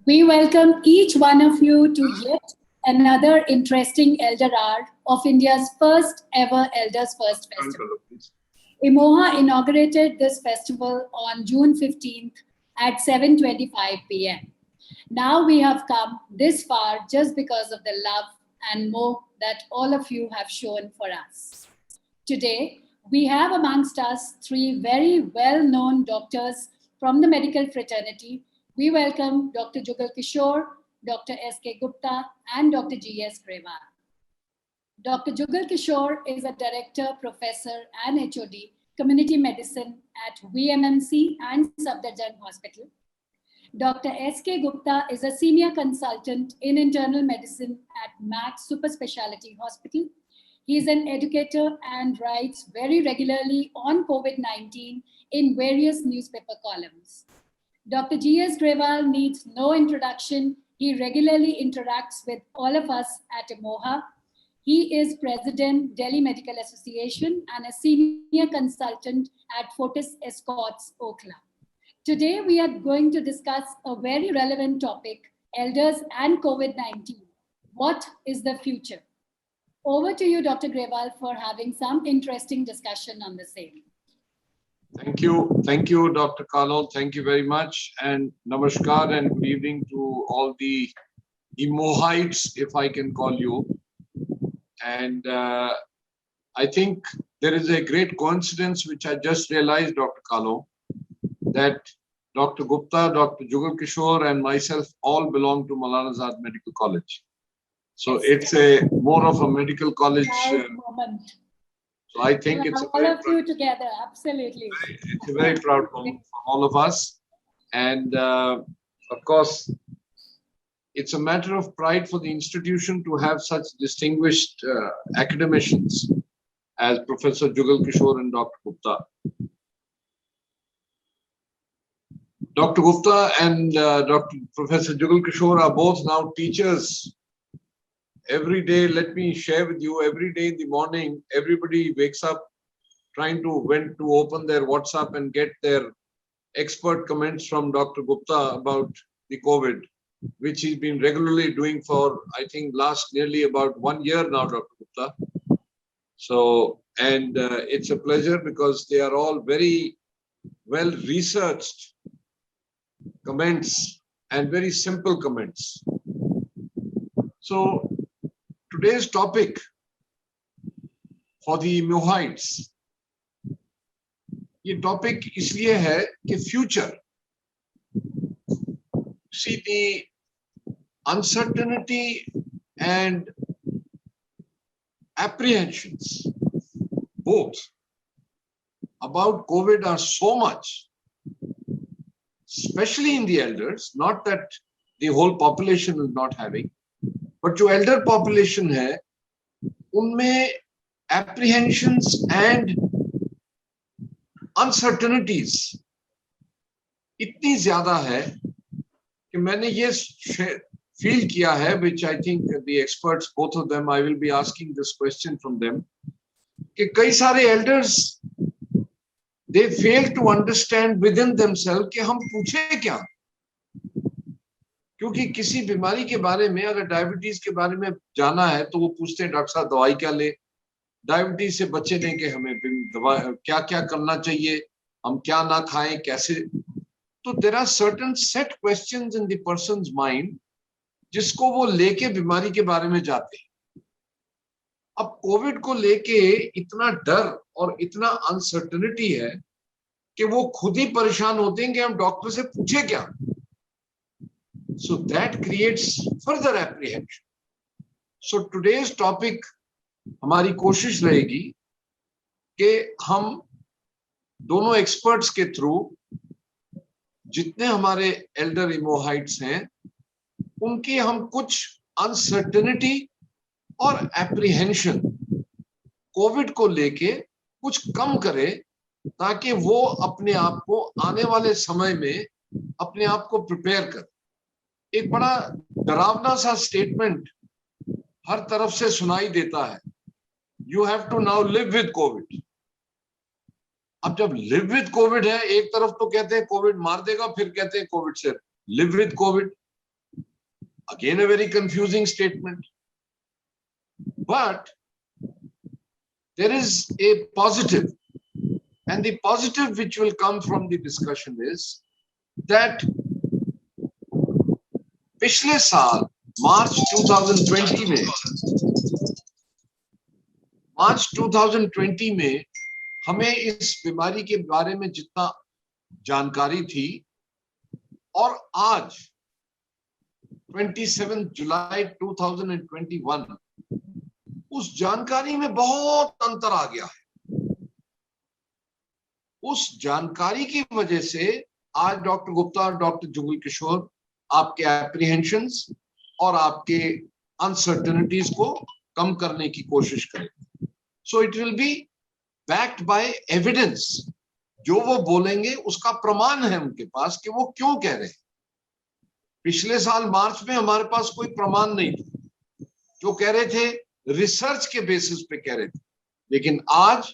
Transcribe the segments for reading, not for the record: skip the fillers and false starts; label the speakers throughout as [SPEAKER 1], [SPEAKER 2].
[SPEAKER 1] We welcome each one of you to yet another interesting Elder Hour of India's first ever Elders First Festival. IMOHA inaugurated this festival on June 15th at 7:25 p.m. Now we have come this far just because of the love and more that all of you have shown for us. Today, we have amongst us three very well-known doctors from the medical fraternity. We welcome Dr. Jugal Kishore, Dr. S.K. Gupta, and Dr. G.S. Grewal. Dr. Jugal Kishore is a director, professor, and HOD, community medicine at VMMC and Safdarjung Hospital. Dr. S.K. Gupta is a senior consultant in internal medicine at Max Super Speciality Hospital. He is an educator and writes very regularly on COVID-19 in various newspaper columns. Dr. G.S. Grewal needs no introduction. He regularly interacts with all of us at IMOHA. He is President, Delhi Medical Association, and a senior consultant at Fortis Escorts, Okhla. Today, we are going to discuss a very relevant topic, elders and COVID-19. What is the future? Over to you, Dr. Grewal, for having some interesting discussion on the same.
[SPEAKER 2] Thank you, Dr. Kalo. Thank you very much, and namaskar and good evening to all the IMOHites, if I can call you. And I think there is a great coincidence which I just realized, Dr. Kalo, that Dr. Gupta, Dr. Jugal Kishore, and myself all belong to Maulana Azad Medical College. So it's a more of a medical college
[SPEAKER 1] moment.
[SPEAKER 2] So I think it's
[SPEAKER 1] all of you together, absolutely.
[SPEAKER 2] It's a very proud moment for all of us. And of course, it's a matter of pride for the institution to have such distinguished academicians as Professor Jugal Kishore and Dr. Gupta. Dr. Gupta and Professor Jugal Kishore are both now teachers. Every day, let me share with you, every day in the morning, everybody wakes up trying to open their WhatsApp and get their expert comments from Dr. Gupta about the COVID, which he's been regularly doing for, I think, last nearly about 1 year now, Dr. Gupta. So, and it's a pleasure because they are all very well researched comments and very simple comments. So, today's topic for the IMOHites, ये topic इसलिए है कि future. See, the uncertainty and apprehensions, both about COVID are so much, especially in the elders, not that the whole population is not having, but जो elder population है, उनमें apprehensions and uncertainties इतनी ज़्यादा है कि मैंने ये feel किया है, which I think the experts, both of them, I will be asking this question from them, कि कई सारे elders, they fail to understand within themselves कि हम पूछे क्या, क्योंकि किसी बीमारी के बारे में अगर डायबिटीज के बारे में जाना है तो वो पूछते हैं डॉक्टर साहब दवाई क्या ले, डायबिटीज से बचने के हमें क्या क्या करना चाहिए, हम क्या ना खाएं, कैसे. तो there are certain set questions in the person's mind जिसको वो लेके बीमारी के बारे में जाते हैं. अब कोविड को लेके इतना डर और इतना अनसर्टेनिटी है कि वो खुद ही परेशान होते हैं कि हम डॉक्टर से पूछे क्या. So that creates further apprehension. So today's topic, हमारी कोशिश रहेगी कि हम दोनों experts के through जितने हमारे elder IMOHites हैं, उनकी हम कुछ uncertainty और apprehension कोविड को लेके कुछ कम करें ताकि वो अपने आप को आने वाले समय में अपने आप को प्रिपेयर करें. एक बड़ा डरावना सा स्टेटमेंट हर तरफ से सुनाई देता है, you have to now live with COVID. अब जब लिव विद कोविड है, एक तरफ तो कहते हैं कोविड मार देगा, फिर कहते हैं कोविड से live with Covid, again a very confusing statement. But there is a positive, and the positive which will come from the discussion is that पिछले साल मार्च 2020 में हमें इस बीमारी के बारे में जितना जानकारी थी और आज 27 जुलाई 2021 उस जानकारी में बहुत अंतर आ गया है. उस जानकारी की वजह से आज डॉक्टर गुप्ता और डॉक्टर जुगल किशोर आपके एप्रीहेंशंस और आपके अनसर्टेनिटीज को कम करने की कोशिश करेंगे. So it will be backed by evidence. जो वो बोलेंगे उसका प्रमाण है उनके पास कि वो क्यों कह रहे हैं. पिछले साल मार्च में हमारे पास कोई प्रमाण नहीं था. जो कह रहे थे रिसर्च के बेसिस पे कह रहे थे, लेकिन आज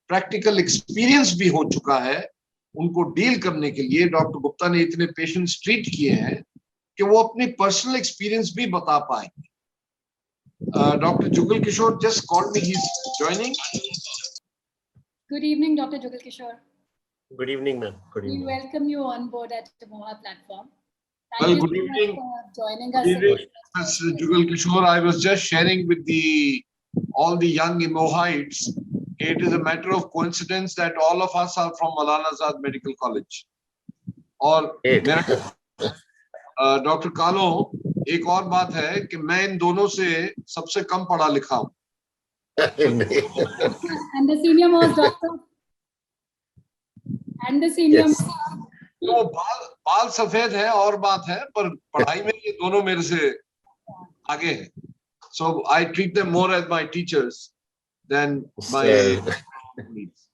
[SPEAKER 2] प्रैक्टिकल एक्सपीरियंस भी हो चुका है. उनको डील करने के लिए डॉक्टर गुप्ता ने इतने पेशेंट्स ट्रीट किए हैं कि वो अपनी पर्सनल एक्सपीरियंस भी बता पाएंगे. Doctor Jugal Kishore just called me, he is joining.
[SPEAKER 1] Good evening, Dr. Jugal Kishore.
[SPEAKER 3] Good evening, ma'am. Good evening.
[SPEAKER 1] We welcome you on board at the Moha platform. Thank
[SPEAKER 2] Well,
[SPEAKER 1] you
[SPEAKER 2] good
[SPEAKER 1] so
[SPEAKER 2] evening.
[SPEAKER 1] much for joining us.
[SPEAKER 2] Good evening, Mr. Jugal Kishore. I was just sharing with all the young Emohites. It is a matter of coincidence that all of us are from Maulana Azad Medical College. और doctor कालो, एक और बात है कि मैं इन दोनों से सबसे कम पढ़ा लिखा हूँ.
[SPEAKER 1] And the senior most doctor. And the senior.
[SPEAKER 3] Yes.
[SPEAKER 2] तो बाल सफेद है और बात है, पर पढ़ाई में ये दोनों मेरे से आगे हैं. So I treat them more as my teachers than my colleagues.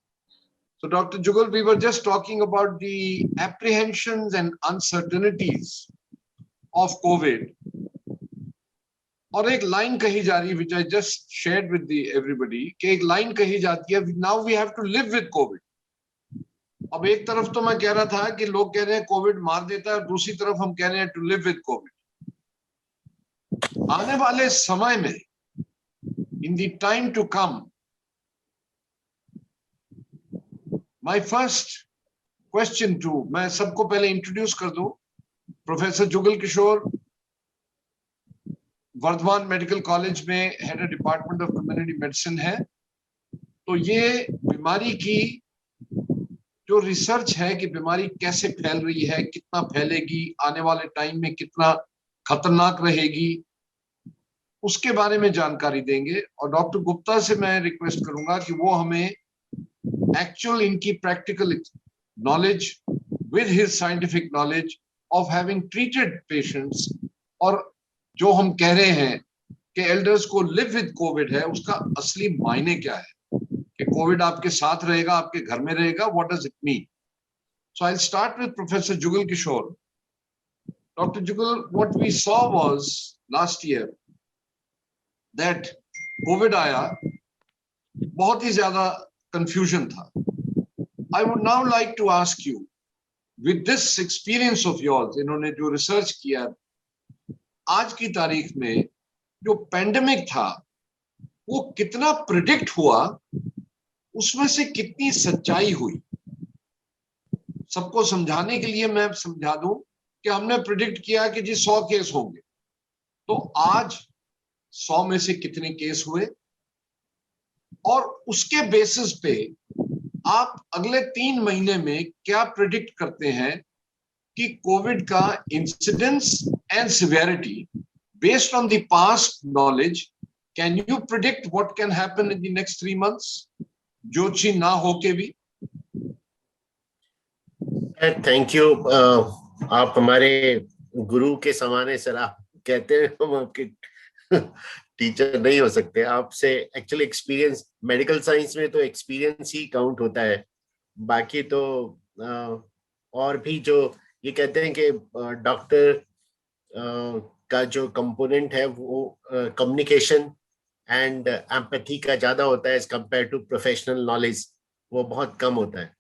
[SPEAKER 2] So Dr. Jugal, we were just talking about the apprehensions and uncertainties of COVID. और एक लाइन कही जा रही है, which I just shared with everybody, कि एक line कही जाती है, now we have to live with COVID. अब एक तरफ तो मैं कह रहा था कि लोग कह रहे हैं कोविड मार देता है, दूसरी तरफ हम कह रहे हैं टू लिव विद कोविड. आने वाले समय में, in the time to come, my first question to, मैं सबको पहले इंट्रोड्यूस कर दूं. Professor Jugal Kishore Vardhman medical college में head of department of community medicine है. तो ये बीमारी की जो रिसर्च है कि बीमारी कैसे फैल रही है, कितना फैलेगी, आने वाले टाइम में कितना खतरनाक रहेगी, उसके बारे में जानकारी देंगे. और डॉक्टर गुप्ता से मैं रिक्वेस्ट करूंगा कि वो हमें एक्चुअल इनकी practical knowledge with his scientific knowledge of having treated patients, और जो हम कह रहे हैं कि एल्डर्स को लिव विद कोविड है, उसका असली मायने क्या है कि कोविड आपके साथ रहेगा, आपके घर में रहेगा. What does it mean? So I will start with professor Jugal Kishore. Doctor Jugal, what we saw was last year that COVID आया, बहुत ही ज्यादा कंफ्यूजन था. I would now like to ask you, with this experience of yours, इन्होंने जो research किया, आज की तारीख में जो पेंडेमिक था वो कितना प्रिडिक्ट हुआ, उसमें से कितनी सच्चाई हुई? सबको समझाने के लिए मैं समझा दूं कि हमने प्रिडिक्ट किया कि जी 100 केस होंगे, तो आज 100 में से कितने केस हुए, और उसके बेसिस पे आप अगले 3 महीने में क्या प्रिडिक्ट करते हैं कि कोविड का incidence and severity based on the past knowledge. Can you predict what can happen in the next 3 months, जो चीज ना होके भी?
[SPEAKER 3] Thank you. आप हमारे गुरु के समान है सर. आप कहते हैं हम आपके टीचर नहीं हो सकते. आपसे एक्चुअली एक्सपीरियंस, मेडिकल साइंस में तो एक्सपीरियंस ही काउंट होता है. बाकी तो और भी जो ये कहते हैं कि डॉक्टर का जो कंपोनेंट है वो कम्युनिकेशन एंड एम्पैथी का ज्यादा होता है as compare to professional knowledge. वो बहुत कम होता है।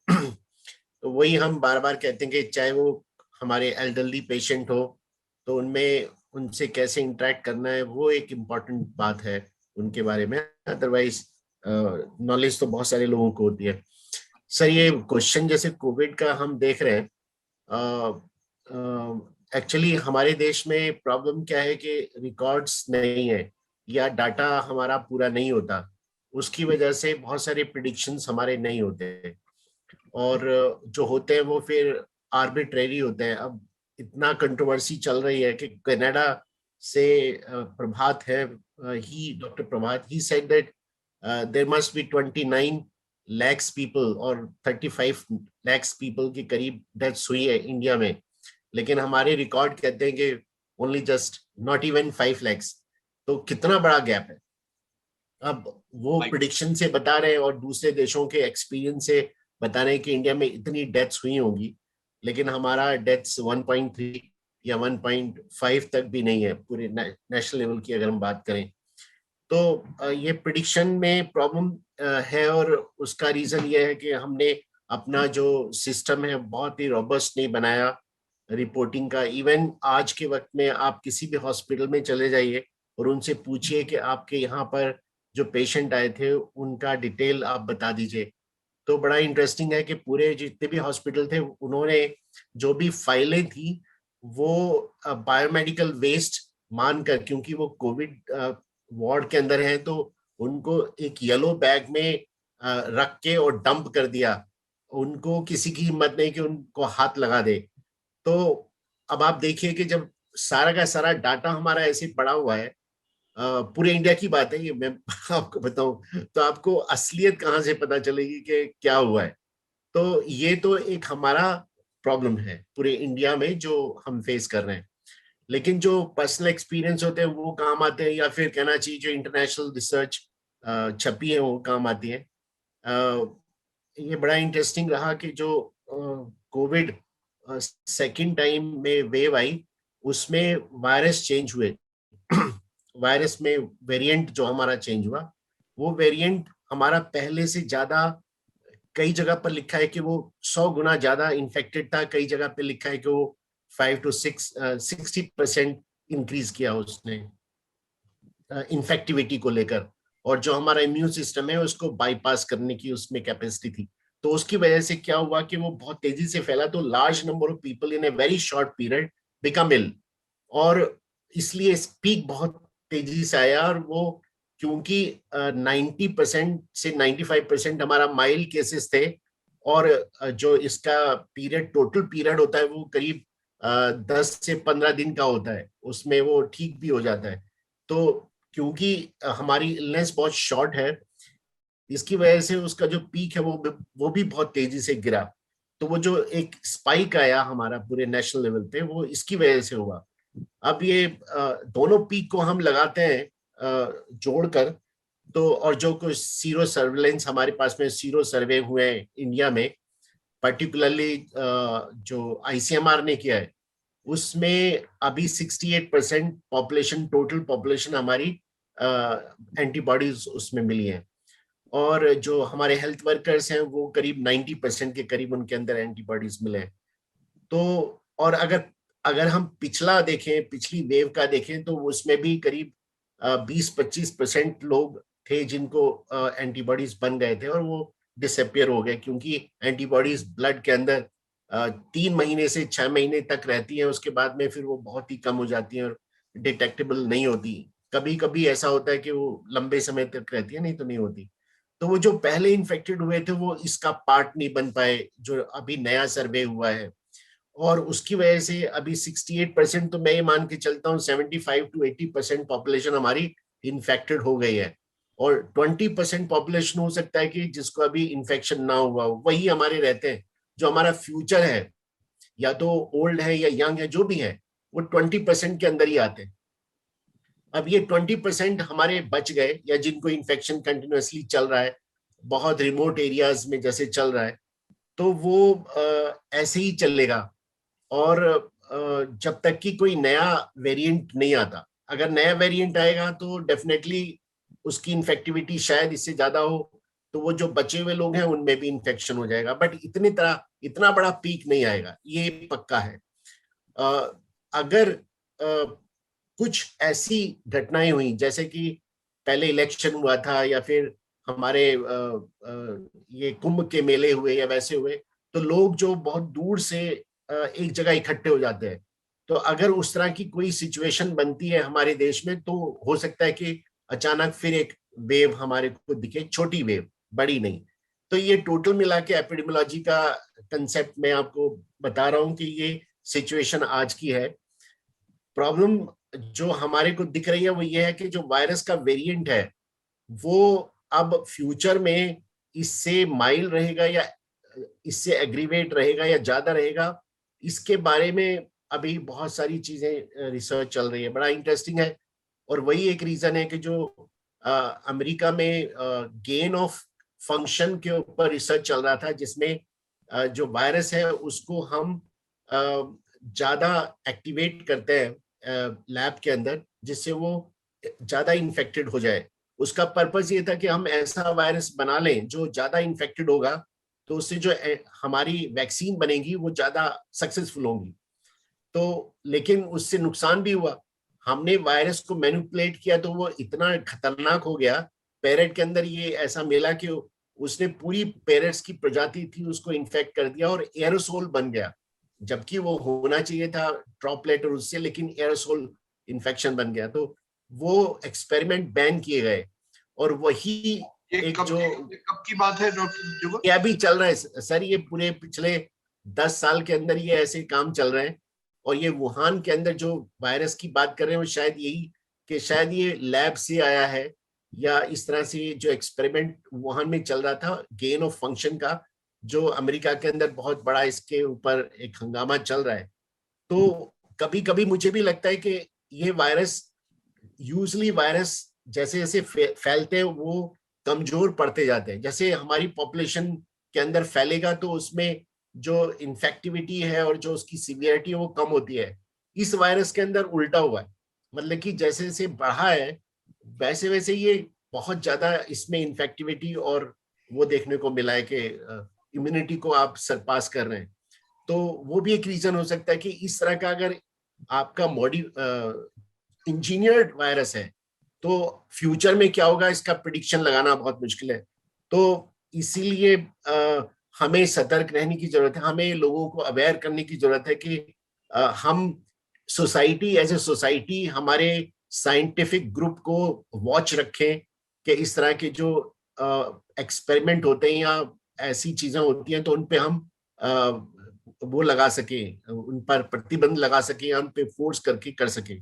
[SPEAKER 3] तो वही हम बार बार कहते हैं कि चाहे वो हमारे एल्डरली पेशेंट हो तो उनमें उनसे कैसे इंटरेक्ट करना है वो एक इम्पॉर्टेंट बात है उनके बारे में। अदरवाइज नॉलेज तो बहुत सारे लोगों को होती है। सर ये क्वेश्चन जैसे कोविड का हम देख रहे हैं, एक्चुअली हमारे देश में प्रॉब्लम क्या है कि रिकॉर्ड्स नहीं है या डाटा हमारा पूरा नहीं होता, उसकी वजह से बहुत सारे प्रिडिक्शंस हमारे नहीं होते और जो होते हैं वो फिर आर्बिट्रेरी होते हैं। अब इतना कंट्रोवर्सी चल रही है कि कनाडा से प्रभात है, he doctor Prabhat, he said that there must be 29 lakhs people और 35 lakhs पीपल के करीब डेथ्स हुई है इंडिया में, लेकिन हमारे रिकॉर्ड कहते हैं कि only just not even 5 lakhs। तो कितना बड़ा गैप है। अब वो प्रिडिक्शन से बता रहे हैं और दूसरे देशों के एक्सपीरियंस से बता रहे हैं कि इंडिया में इतनी डेथ्स हुई होंगी, लेकिन हमारा डेथ्स 1.3 या 1.5 तक भी नहीं है पूरे नेशनल लेवल की अगर हम बात करें। तो ये प्रिडिक्शन में प्रॉब्लम है और उसका रीजन ये है कि हमने अपना जो सिस्टम है बहुत ही रोबस्ट नहीं बनाया रिपोर्टिंग का। इवन आज के वक्त में आप किसी भी हॉस्पिटल में चले जाइए और उनसे पूछिए कि आपके यहाँ पर जो पेशेंट आए थे उनका डिटेल आप बता दीजिए। तो बड़ा इंटरेस्टिंग है कि पूरे जितने भी हॉस्पिटल थे उन्होंने जो भी फाइलें थी वो बायोमेडिकल वेस्ट मानकर, क्योंकि वो कोविड वार्ड के अंदर है, तो उनको एक येलो बैग में रख के और डंप कर दिया। उनको किसी की हिम्मत नहीं कि उनको हाथ लगा दे। तो अब आप देखिए कि जब सारा का सारा डाटा हमारा ऐसे पड़ा हुआ है, पूरे इंडिया की बात है ये, मैं आपको बताऊं तो आपको असलियत कहाँ से पता चलेगी कि क्या हुआ है। तो ये तो एक हमारा प्रॉब्लम है पूरे इंडिया में जो हम फेस कर रहे हैं। लेकिन जो पर्सनल एक्सपीरियंस होते हैं वो काम आते हैं, या फिर कहना चाहिए जो इंटरनेशनल रिसर्च छपी है वो काम आती है। ये बड़ा इंटरेस्टिंग रहा कि जो कोविड सेकेंड टाइम में वेव आई उसमें वायरस चेंज हुए। वायरस में वेरिएंट जो हमारा चेंज हुआ, वो वेरिएंट हमारा पहले से ज्यादा, कई जगह पर लिखा है कि वो 100 गुना ज्यादा इन्फेक्टेड था, कई जगह पे लिखा है कि वो 5 to 60% इंक्रीज किया उसने इन्फेक्टिविटी को लेकर, और जो हमारा इम्यून सिस्टम है उसको बाईपास करने की उसमें कैपेसिटी थी। तो उसकी वजह से क्या हुआ कि वो बहुत तेजी से फैला, तो large number of people in a very short period become ill, और इसलिए पीक बहुत तेजी से आया। और वो क्योंकि 90% से 95% हमारा माइल्ड केसेस थे, और जो इसका पीरियड टोटल पीरियड होता है वो करीब 10 से 15 दिन का होता है, उसमें वो ठीक भी हो जाता है। तो क्योंकि हमारी इलनेस बहुत शॉर्ट है, इसकी वजह से उसका जो पीक है वो भी बहुत तेजी से गिरा। तो वो जो एक स्पाइक आया हमारा पूरे नेशनल लेवल पे वो इसकी वजह से हुआ। अब ये दोनों पीक को हम लगाते हैं जोड़कर, तो और जो कुछ सीरो सर्वेलेंस हमारे पास में सीरो सर्वे हुए हैं इंडिया में, पर्टिकुलरली जो आईसीएमआर ने किया है, उसमें अभी 68% पॉपुलेशन, टोटल पॉपुलेशन हमारी एंटीबॉडीज उसमें मिली है, और जो हमारे हेल्थ वर्कर्स हैं वो करीब 90% के करीब उनके अंदर एंटीबॉडीज मिले हैं। तो और अगर हम पिछला देखें, पिछली वेव का देखें, तो उसमें भी करीब 20-25% लोग थे जिनको एंटीबॉडीज बन गए थे और वो डिसअपियर हो गए, क्योंकि एंटीबॉडीज ब्लड के अंदर 3 महीने से 6 महीने तक रहती हैं, उसके बाद में फिर वो बहुत ही कम हो जाती हैं और डिटेक्टेबल नहीं होती। कभी कभी ऐसा होता है कि वो लंबे समय तक रहती है, नहीं तो नहीं होती। तो वो जो पहले इन्फेक्टेड हुए थे वो इसका पार्ट नहीं बन पाए, जो अभी नया सर्वे हुआ है, और उसकी वजह से अभी 68%, तो मैं ये मान के चलता हूँ 75 to 80% पॉपुलेशन हमारी इन्फेक्टेड हो गई है, और 20% पॉपुलेशन हो सकता है कि जिसको अभी इन्फेक्शन ना हुआ हो, वही हमारे रहते हैं। जो हमारा फ्यूचर है, या तो ओल्ड है या यंग है, जो भी है, वो 20% के अंदर ही आते हैं। अब ये 20% हमारे बच गए, या जिनको इन्फेक्शन कंटिन्यूअसली चल रहा है बहुत रिमोट एरियाज में जैसे चल रहा है, तो वो ऐसे ही चलेगा। और जब तक कि कोई नया वेरिएंट नहीं आता, अगर नया वेरिएंट आएगा तो डेफिनेटली उसकी इन्फेक्टिविटी शायद इससे ज्यादा हो, तो वो जो बचे हुए लोग हैं उनमें भी इन्फेक्शन हो जाएगा, बट इतना बड़ा पीक नहीं आएगा, ये पक्का है। अगर कुछ ऐसी घटनाएं हुई जैसे कि पहले इलेक्शन हुआ था या फिर हमारे ये कुंभ के मेले हुए या वैसे हुए, तो लोग जो बहुत दूर से एक जगह इकट्ठे हो जाते हैं, तो अगर उस तरह की कोई सिचुएशन बनती है हमारे देश में, तो हो सकता है कि अचानक फिर एक वेव हमारे को दिखे, छोटी वेव, बड़ी नहीं। तो ये टोटल मिला के एपिडेमियोलॉजी का कंसेप्ट मैं आपको बता रहा हूं कि ये सिचुएशन आज की है। प्रॉब्लम जो हमारे को दिख रही है वो ये है कि जो वायरस का वेरिएंट है वो अब फ्यूचर में इससे माइल्ड रहेगा या इससे एग्रीवेट रहेगा या ज्यादा रहेगा, इसके बारे में अभी बहुत सारी चीजें रिसर्च चल रही है, बड़ा इंटरेस्टिंग है। और वही एक रीजन है कि जो अमेरिका में गेन ऑफ फंक्शन के ऊपर रिसर्च चल रहा था, जिसमें जो वायरस है उसको हम ज्यादा एक्टिवेट करते हैं लैब के अंदर, जिससे वो ज्यादा इन्फेक्टेड हो जाए। उसका पर्पस ये था कि हम ऐसा वायरस बना लें जो ज्यादा इन्फेक्टेड होगा, तो उससे जो हमारी वैक्सीन बनेगी वो ज्यादा सक्सेसफुल होंगी। तो लेकिन उससे नुकसान भी हुआ, हमने वायरस को मैनिपुलेट किया तो वो इतना खतरनाक हो गया। पैरेट के अंदर ये ऐसा मिला कि उसने पूरी पैरेट्स की प्रजाति थी उसको इन्फेक्ट कर दिया और एरोसोल बन गया, जबकि वो होना चाहिए था ड्रॉपलेट और उससे, लेकिन एरोसोल इन्फेक्शन बन गया। तो वो एक्सपेरिमेंट बैन किए गए। और वही एक
[SPEAKER 2] कब की बात है डॉक्टर?
[SPEAKER 3] ये अभी चल रहा है सर, ये पूरे पिछले 10 साल के अंदर ये ऐसे काम चल रहे हैं। और ये वुहान के अंदर जो वायरस की बात कर रहे हैं वो शायद यही कि शायद ये लैब से आया है, या इस तरह से जो एक्सपेरिमेंट वुहान में चल रहा था गेन ऑफ फंक्शन का, जो अमेरिका के अंदर बहुत बड़ा इसके ऊपर एक हंगामा चल रहा है। तो कभी कभी मुझे भी लगता है कि ये वायरस, यूजली वायरस जैसे जैसे फैलते हैं वो कमजोर पड़ते जाते हैं। जैसे हमारी पॉपुलेशन के अंदर फैलेगा तो उसमें जो इन्फेक्टिविटी है और जो उसकी सीवियरिटी है वो कम होती है। इस वायरस के अंदर उल्टा हुआ है, मतलब कि जैसे जैसे बढ़ा है वैसे वैसे ये बहुत ज्यादा इसमें इन्फेक्टिविटी और वो देखने को मिला है कि इम्यूनिटी को आप सरपास कर रहे हैं। तो वो भी एक रीजन हो सकता है कि इस तरह का अगर आपका मॉडी इंजीनियर्ड वायरस है तो फ्यूचर में क्या होगा इसका प्रिडिक्शन लगाना बहुत मुश्किल है। तो इसीलिए हमें सतर्क रहने की जरूरत है, हमें लोगों को अवेयर करने की जरूरत है कि हम सोसाइटी एज ए सोसाइटी हमारे साइंटिफिक ग्रुप को वॉच रखें कि इस तरह के जो एक्सपेरिमेंट होते हैं या ऐसी चीजें होती हैं तो उन पे हम वो लगा सके, उन पर प्रतिबंध लगा सके या उन पे फोर्स करके कर सके।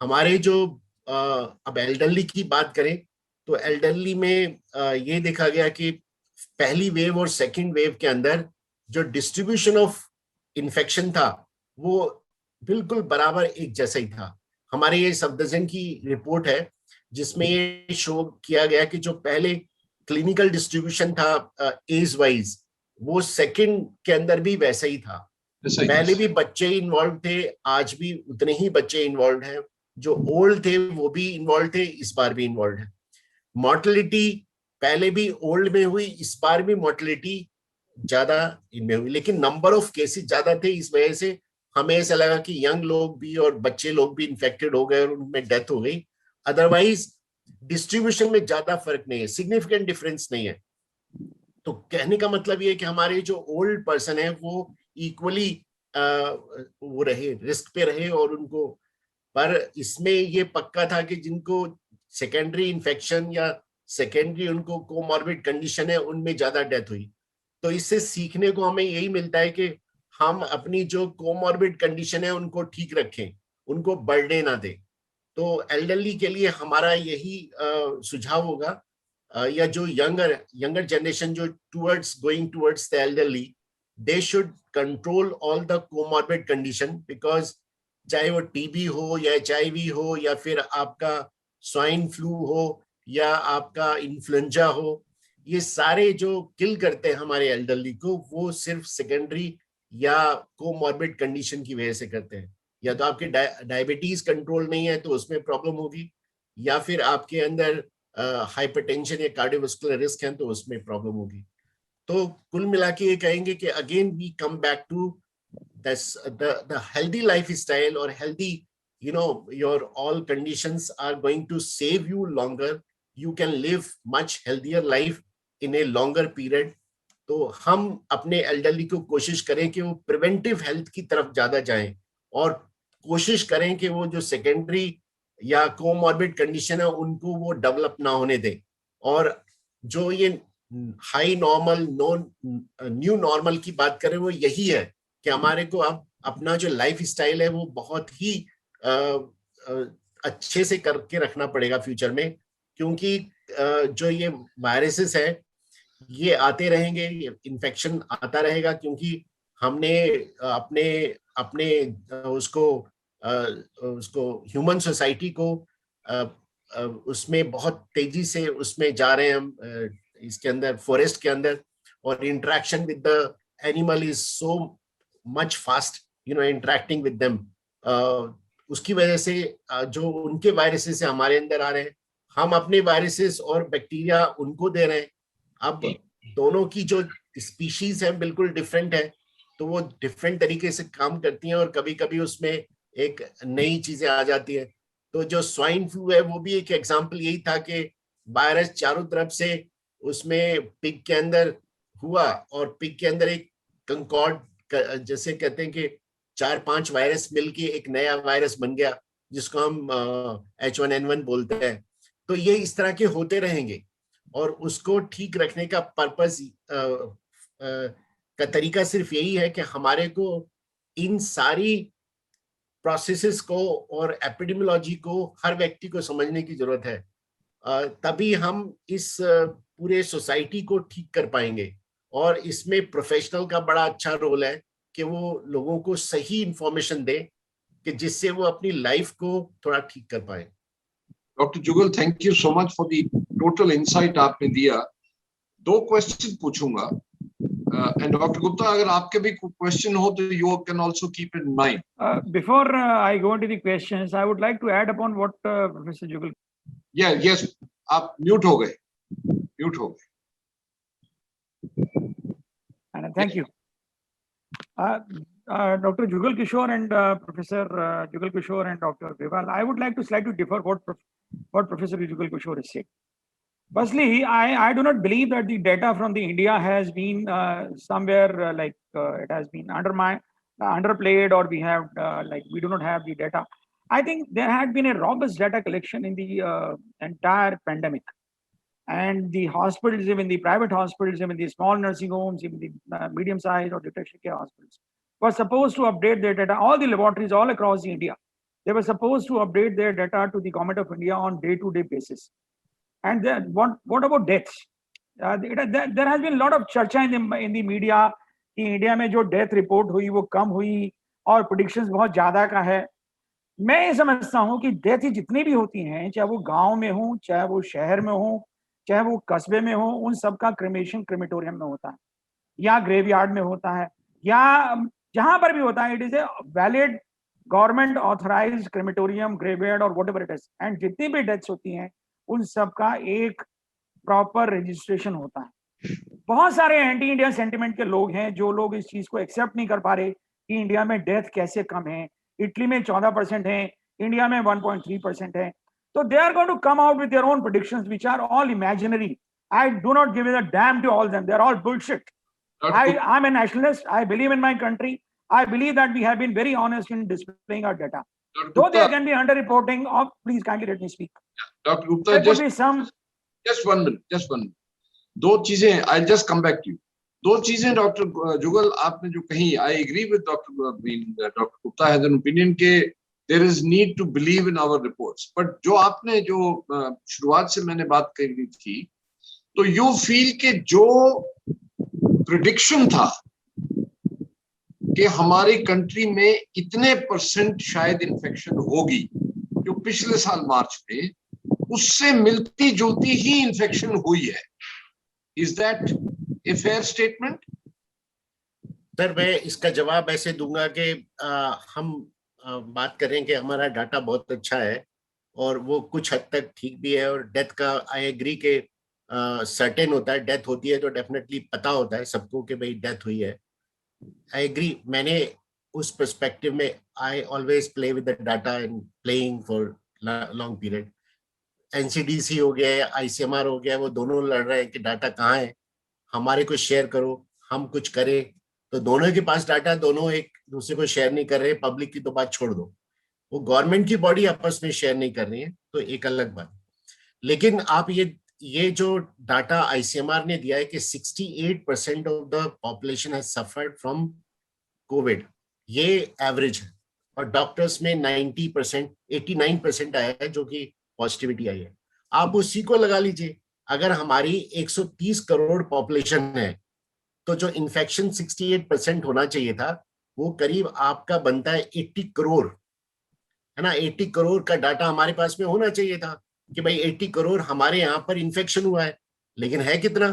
[SPEAKER 3] हमारे जो अब एल्डरली की बात करें तो एल्डरली में ये देखा गया कि पहली वेव और सेकंड वेव के अंदर जो डिस्ट्रीब्यूशन ऑफ इन्फेक्शन था वो बिल्कुल बराबर एक जैसा ही था। हमारे ये सफदरजंग की रिपोर्ट है जिसमें ये शो किया गया कि जो पहले क्लिनिकल डिस्ट्रीब्यूशन था एज वाइज, वो सेकंड के अंदर भी वैसा ही था। पहले भी बच्चे इन्वॉल्व थे, आज भी उतने ही बच्चे इन्वॉल्व हैं, जो ओल्ड थे वो भी इन्वॉल्व थे, इस बार भी इन्वॉल्व है। मॉर्टेलिटी पहले भी ओल्ड में हुई, इस बार भी मॉर्टेलिटी ज्यादा इनमें हुई, लेकिन नंबर ऑफ केसेस ज्यादा थे। इस वजह से हमें ऐसा लगा कि यंग लोग भी और बच्चे लोग भी इन्फेक्टेड हो गए और उनमें डेथ हो गई। अदरवाइज डिस्ट्रीब्यूशन में ज्यादा फर्क नहीं है, सिग्निफिकेंट डिफरेंस नहीं है। तो कहने का मतलब ये है कि हमारे जो ओल्ड पर्सन है वो इक्वली वो रहे, रिस्क पे रहे और उनको, पर इसमें ये पक्का था कि जिनको सेकेंडरी इन्फेक्शन या सेकेंडरी उनको कोमॉर्बिड कंडीशन है उनमें ज्यादा डेथ हुई। तो इससे सीखने को हमें यही मिलता है कि हम अपनी जो कोमॉर्बिड कंडीशन है उनको ठीक रखें, उनको बढ़ने ना दें। तो एल्डरली के लिए हमारा यही सुझाव होगा, या जो यंगर जनरेशन जो going towards the elderly, they should control all the comorbid condition, because चाहे वो टीबी हो या HIV हो या फिर आपका स्वाइन फ्लू हो या आपका इन्फ्लुएंजा हो, ये सारे जो किल करते हैं हमारे एल्डरली को वो सिर्फ सेकेंडरी या कोमॉर्बिड कंडीशन की वजह से करते हैं। या तो आपके डायबिटीज कंट्रोल नहीं है तो उसमें प्रॉब्लम होगी, या फिर आपके अंदर हाइपरटेंशन या कार्डियोवास्कुलर रिस्क हैं तो उसमें प्रॉब्लम होगी। तो कुल मिला के ये कहेंगे कि again we come back to the healthy lifestyle or healthy, you know, your all conditions are going to save you longer. You can live much healthier life in a longer period. तो हम अपने elderly को कोशिश करें कि वो preventive health की तरफ ज्यादा जाएं और कोशिश करें कि वो जो सेकेंडरी या कोमॉर्बिड कंडीशन है उनको वो डेवलप ना होने दें। और जो ये हाई नॉर्मल न्यू नॉर्मल की बात करें वो यही है कि हमारे को अब अपना जो लाइफ स्टाइल है वो बहुत ही अच्छे से करके रखना पड़ेगा फ्यूचर में, क्योंकि जो ये वायरसेस है ये आते रहेंगे, इन्फेक्शन आता रहेगा, क्योंकि हमने अपने अपने उसको ह्यूमन सोसाइटी को उसमें बहुत तेजी से उसमें जा रहे हैं हम इसके अंदर, फॉरेस्ट के अंदर, और interaction with the animal is so much fast, you know, interacting with them. उसकी वजह से जो उनके वायरसेस हमारे अंदर आ रहे हैं, हम अपने वायरसेस और बैक्टीरिया उनको दे रहे हैं। अब दोनों की जो स्पीशीज है बिल्कुल डिफरेंट है, तो वो डिफरेंट तरीके से काम करती हैं और कभी कभी उसमें एक नई चीजें आ जाती है। तो जो स्वाइन फ्लू है वो भी एक एग्जांपल यही था कि वायरस चारों तरफ से उसमें पिग के अंदर हुआ और पिग के अंदर एक कंकॉर्ड, जैसे कहते हैं कि 4-5 वायरस मिलके एक नया वायरस बन गया जिसको हम H1N1 बोलते हैं। तो ये इस तरह के होते रहेंगे और उसको ठीक रखने का पर्पस का तरीका सिर्फ यही है कि हमारे को इन सारी प्रोसेसेस को और एपिडेमियोलॉजी को हर व्यक्ति को समझने की जरूरत है, तभी हम इस पूरे सोसाइटी को ठीक कर पाएंगे। और इसमें प्रोफेशनल का बड़ा अच्छा रोल है कि वो लोगों को सही इंफॉर्मेशन दे कि जिससे वो अपनी लाइफ को थोड़ा ठीक कर पाए।
[SPEAKER 2] Doctor Jugal, thank you so much for the total insight आपने दिया। 2 क्वेश्चन पूछूंगा एंड डॉक्टर गुप्ता अगर आपके भी क्वेश्चन हो तो you can also keep in mind.
[SPEAKER 4] Before I go into the questions, I would like to add upon what professor Jugal.
[SPEAKER 2] Yes, आप mute हो गए।
[SPEAKER 4] Thank you. Dr. Jugal Kishore and Professor Jugal Kishore and Dr. Vival, I would like to slightly differ what Professor Jugal Kishore has said. Firstly, I do not believe that the data from the India has been somewhere it has been underplayed, or we have we do not have the data. I think there had been a robust data collection in the entire pandemic. And the hospitals, even the private hospitals, even the small nursing homes, even the medium-sized or tertiary care hospitals, were supposed to update their data. All the laboratories all across India, they were supposed to update their data to the Government of India on day-to-day basis. And then what about deaths? There has been a lot of चर्चा in the media कि India में जो death report हुई वो कम हुई और predictions बहुत ज्यादा का है। मैं ये समझता हूँ कि डेथ जितनी भी होती हैं, चाहे वो गांव में हो, चाहे वो शहर में हो, चाहे वो कस्बे में हो, उन सब का क्रेमेशन क्रेमेटोरियम में होता है या ग्रेवयार्ड में होता है या जहां पर भी होता है, it is a valid government authorised crematorium, graveyard और व्हाटएवर इट इज। एंड जितनी भी डेथ्स होती हैं उन सब का एक प्रॉपर रजिस्ट्रेशन होता है। बहुत सारे एंटी इंडिया सेंटिमेंट के लोग हैं जो लोग इस चीज को एक्सेप्ट नहीं कर पा रहे कि इंडिया में डेथ कैसे कम है। इटली में 14% है, इंडिया में 1.3% है। So they are going to come out with their own predictions, which are all imaginary. I do not give a damn to all them. They're all bullshit. I'm a nationalist. I believe in my country. I believe that we have been very honest in displaying our data. Though there can be underreporting of, please kindly let me speak.
[SPEAKER 2] Dr. Gupta, just one minute. 2 चीजें, I'll just come back to you. 2 चीजें doctor जुगल आपने जो कही, I agree with Dr. Gupta has an opinion के there is need to believe in our reports. But जो आपने जो शुरुआत से मैंने बात कही थी, तो you feel कि जो prediction था कि हमारी कंट्री में इतने % शायद इन्फेक्शन होगी जो पिछले साल मार्च में, उससे मिलती जुलती ही इन्फेक्शन हुई है। Is that a fair statement?
[SPEAKER 3] Sir, मैं इसका जवाब ऐसे दूंगा कि हम बात करें कि हमारा डाटा बहुत अच्छा है और वो कुछ हद तक ठीक भी है। और डेथ का आई एग्री के सर्टेन होता है, डेथ होती है तो डेफिनेटली पता होता है सबको कि भाई डेथ हुई है। आई एग्री, मैंने उस पर्सपेक्टिव में I always play with the data and playing for long period. NCDC हो गया, आईसीएमआर हो गया, वो दोनों लड़ रहे हैं कि डाटा कहाँ है, हमारे को शेयर करो, हम कुछ करें। तो दोनों के पास डाटा, दोनों एक दूसरे को शेयर नहीं कर रहे। पब्लिक की तो बात छोड़ दो, वो गवर्नमेंट की बॉडी आपस में शेयर नहीं कर रही है, तो एक अलग बात। लेकिन आप ये जो डाटा आईसीएमआर ने दिया है कि 68% of the population has suffered from Covid, ये एवरेज है। और डॉक्टर्स में 90%, 89% आया है जो कि पॉजिटिविटी आई है। आप उसी को लगा लीजिए, अगर हमारी 130 करोड़ पॉपुलेशन है तो जो इन्फेक्शन 68% होना चाहिए था वो करीब आपका बनता है 80 करोड़, है ना। 80 करोड़ का डाटा हमारे पास में होना चाहिए था कि भाई 80 करोड़ हमारे यहाँ पर इन्फेक्शन हुआ है, लेकिन है कितना?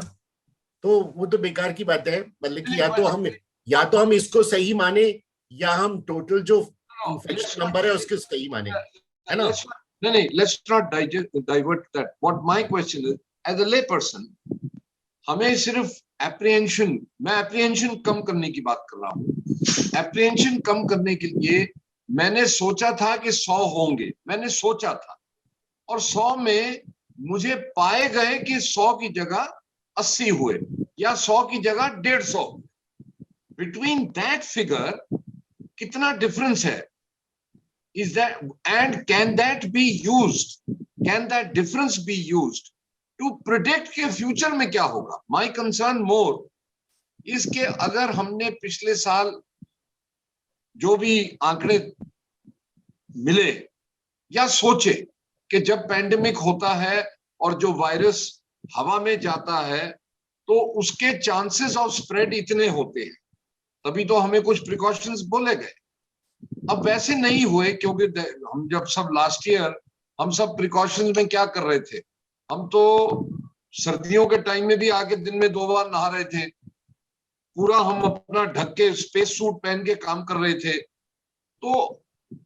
[SPEAKER 3] तो वो तो बेकार की बात है। मतलब कि या तो हम इसको सही माने या हम टोटल जो इन्फेक्शन नंबर है उसके सही माने, है ना।
[SPEAKER 2] नहीं, let's not divert that. What my question is, as a lay person, हमें सिर्फ एप्रीहेंशन, मैं एप्रीहेंशन कम करने की बात कर रहा हूँ। एप्रीहेंशन कम करने के लिए मैंने सोचा था कि 100 होंगे, मैंने सोचा था, और 100 में मुझे पाए गए कि 100 की जगह 80 हुए या 100 की जगह 150। बिटवीन दैट फिगर कितना डिफरेंस है? Is that, and can that be used? Can that difference be used to predict के फ्यूचर में क्या होगा? My concern more इसके, अगर हमने पिछले साल जो भी आंकड़े मिले या सोचे कि जब पैंडेमिक होता है और जो वायरस हवा में जाता है तो उसके चांसेस ऑफ स्प्रेड इतने होते हैं, तभी तो हमें कुछ प्रिकॉशंस बोले गए। अब वैसे नहीं हुए, क्योंकि हम जब सब लास्ट ईयर हम सब प्रिकॉशंस में क्या कर रहे थे, हम तो सर्दियों के टाइम में भी आके दिन में 2 बार नहा रहे थे, पूरा हम अपना ढक के स्पेस सूट पहन के काम कर रहे थे। तो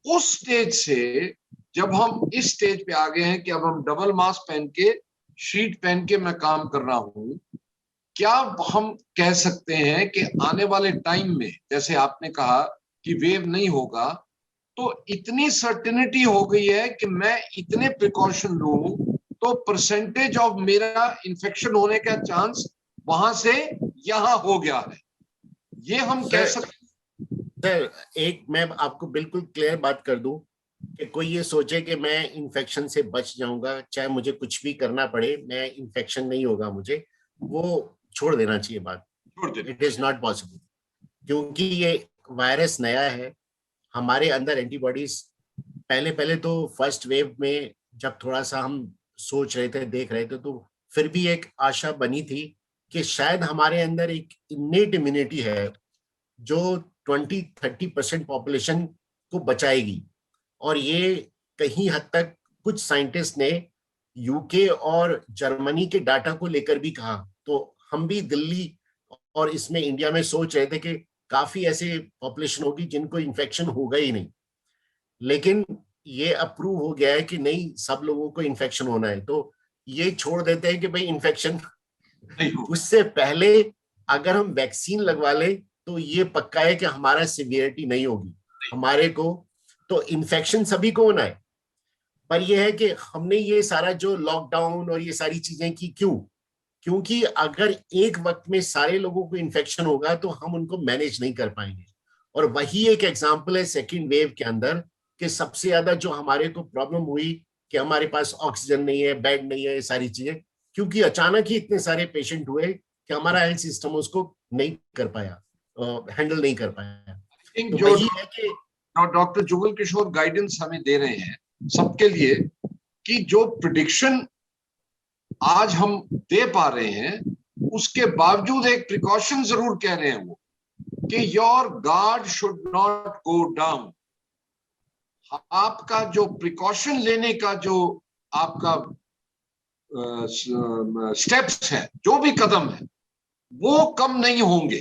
[SPEAKER 2] उस स्टेज से जब हम इस स्टेज पे आ गए हैं कि अब हम डबल मास्क पहन के, शीट पहन के मैं काम कर रहा हूं, क्या हम कह सकते हैं कि आने वाले टाइम में, जैसे आपने कहा कि वेव नहीं होगा, तो इतनी सर्टेनिटी हो गई है कि मैं इतने प्रिकॉशन लूं तो परसेंटेज ऑफ मेरा इन्फेक्शन होने का चांस वहां से यहां हो गया है, ये हम कह सकते हैं?
[SPEAKER 3] सर, एक मैं आपको बिल्कुल क्लियर बात कर दूं कि कोई ये सोचे कि मैं इन्फेक्शन से बच जाऊंगा, चाहे मुझे कुछ भी करना पड़े, मैं इन्फेक्शन नहीं होगा मुझे, वो छोड़ देना चाहिए बात। इट इज नॉट पॉसिबल, क्योंकि ये वायरस नया है, हमारे अंदर एंटीबॉडीज पहले तो फर्स्ट वेव में जब थोड़ा सा हम सोच रहे थे, देख रहे थे, तो फिर भी एक आशा बनी थी कि शायद हमारे अंदर एक इनेट इम्यूनिटी है जो 20-30% पॉपुलेशन को बचाएगी। और ये कहीं हद तक कुछ साइंटिस्ट ने यूके और जर्मनी के डाटा को लेकर भी कहा, तो हम भी दिल्ली और इसमें इंडिया में सोच रहे थे कि काफी ऐसे पॉपुलेशन होगी जिनको इन्फेक्शन होगा ही नहीं, लेकिन ये अप्रूव हो गया है कि नहीं, सब लोगों को इन्फेक्शन होना है, तो ये छोड़ देते हैं कि भाई इन्फेक्शन उससे पहले अगर हम वैक्सीन लगवा ले तो ये पक्का है कि हमारा सिवियरिटी नहीं होगी हमारे को, तो इन्फेक्शन सभी को होना है। पर यह है कि हमने ये सारा जो लॉकडाउन और ये सारी चीजें की, क्योंकि अगर एक वक्त में सारे लोगों को इन्फेक्शन होगा तो हम उनको मैनेज नहीं कर पाएंगे। और वही एक एग्जांपल है सेकंड वेव के अंदर कि सबसे ज्यादा जो हमारे को प्रॉब्लम हुई कि हमारे पास ऑक्सीजन नहीं है, बेड नहीं है, ये सारी चीजें, क्योंकि अचानक ही इतने सारे पेशेंट हुए कि हमारा हेल्थ सिस्टम उसको नहीं कर पाया, हैंडल नहीं कर पाया। तो
[SPEAKER 2] जो
[SPEAKER 3] वही है कि
[SPEAKER 2] डॉक्टर जुगल किशोर गाइडेंस हमें दे रहे हैं सबके लिए, कि जो प्रिडिक्शन आज हम दे पा रहे हैं उसके बावजूद एक प्रिकॉशन जरूर कह रहे हैं वो, कि your guard should not go down. आपका जो प्रिकॉशन लेने का जो आपका स्टेप्स है, जो भी कदम है, वो कम नहीं होंगे।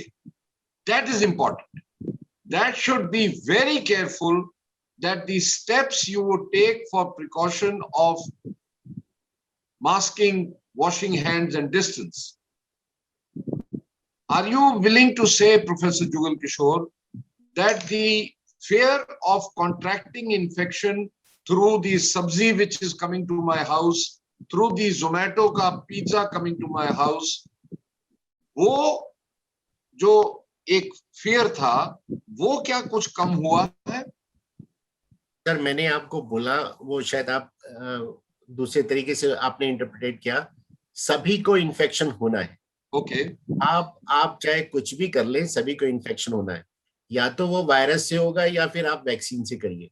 [SPEAKER 2] That is important, that should be very careful that the steps you would take for precaution of masking, washing hands and distance. Are you willing to say, Professor Jugal Kishore, that the fear of contracting infection through the sabzi which is coming to my house, through the Zomato ka pizza coming to my house, वो जो एक fear था, वो क्या कुछ कम हुआ है?
[SPEAKER 3] Sir, मैंने आपको बोला, वो शायद आप दूसरे तरीके से आपने इंटरप्रेट किया, सभी को इन्फेक्शन होना है।
[SPEAKER 2] ओके,
[SPEAKER 3] आप चाहे कुछ भी कर लें, सभी को इन्फेक्शन होना है, या तो वो वायरस से होगा या फिर आप वैक्सीन से करिए,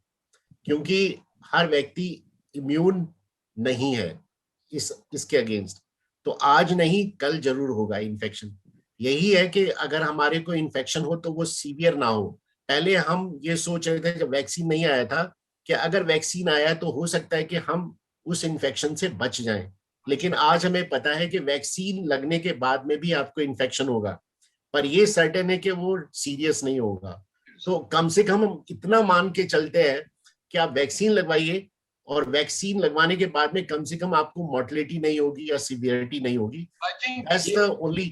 [SPEAKER 3] क्योंकि हर व्यक्ति इम्यून नहीं है इसके अगेंस्ट। तो आज नहीं, कल जरूर होगा इन्फेक्शन। यही है कि अगर हमारे को इन्फेक्शन हो तो वो सीवियर ना हो। पहले हम ये सोच रहे थे जब वैक्सीन नहीं आया था कि अगर वैक्सीन आया तो हो सकता है कि हम उस इन्फेक्शन से बच जाएं, लेकिन आज हमें पता है कि वैक्सीन लगने के बाद में भी आपको इन्फेक्शन होगा, पर ये सर्टेन है कि वो सीरियस नहीं होगा। तो कम से कम हम इतना मान के चलते हैं कि आप वैक्सीन लगवाइए, और वैक्सीन लगवाने के बाद में कम से कम आपको मॉर्टेलिटी नहीं होगी या सीवियरिटी नहीं होगी। That's the only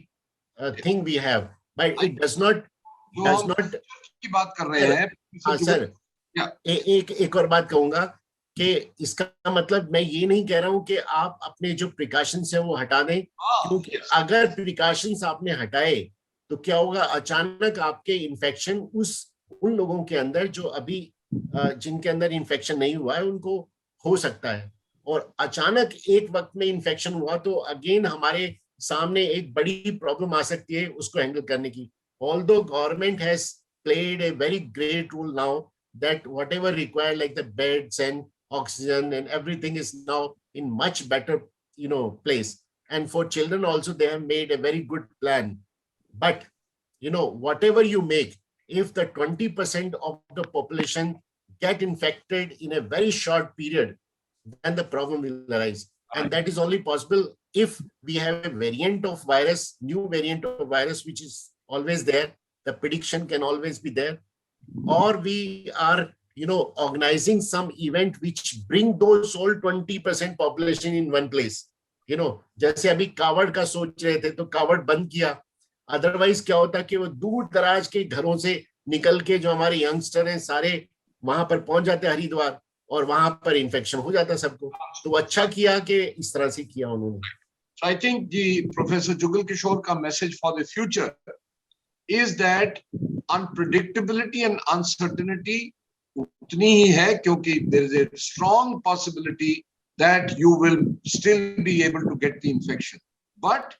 [SPEAKER 3] thing we have, but it does not
[SPEAKER 2] की बात कर रहे हैं।
[SPEAKER 3] हाँ सर, एक और बात कहूंगा कि इसका मतलब मैं ये नहीं कह रहा हूं कि आप अपने जो प्रिकॉशंस है वो हटा दें, क्योंकि अगर प्रिकॉशंस आपने हटाए तो क्या होगा, अचानक आपके इन्फेक्शन उन लोगों के अंदर जो अभी जिनके अंदर इन्फेक्शन नहीं हुआ है उनको हो सकता है, और अचानक एक वक्त में इन्फेक्शन हुआ तो अगेन हमारे सामने एक बड़ी प्रॉब्लम आ सकती है उसको हैंडल करने की। Although government has played a very great role now that whatever required, like the beds and oxygen and everything, is now in much better place, and for children also they have made a very good plan. But whatever you make, if the 20% of the population get infected in a very short period, then the problem will arise, and that is only possible if we have a variant of virus, new variant of virus, which is always there. The prediction can always be there, or we are organizing some event which bring those all 20% population in one place. जैसे अभी कावड़ का सोच रहे थे तो कावड़ बंद किया, अदरवाइज क्या होता कि वो दूर दराज के घरों से निकल के जो हमारे यंगस्टर हैं सारे वहां पर पहुंच जाते हरिद्वार, और वहां पर इन्फेक्शन हो जाता सबको। तो अच्छा किया कि इस तरह से किया उन्होंने।
[SPEAKER 2] I think the Professor Jugal Kishore का message for the future is that unpredictability and uncertainty उतनी ही है, क्योंकि there is a strong possibility that you will still be able to get the infection. But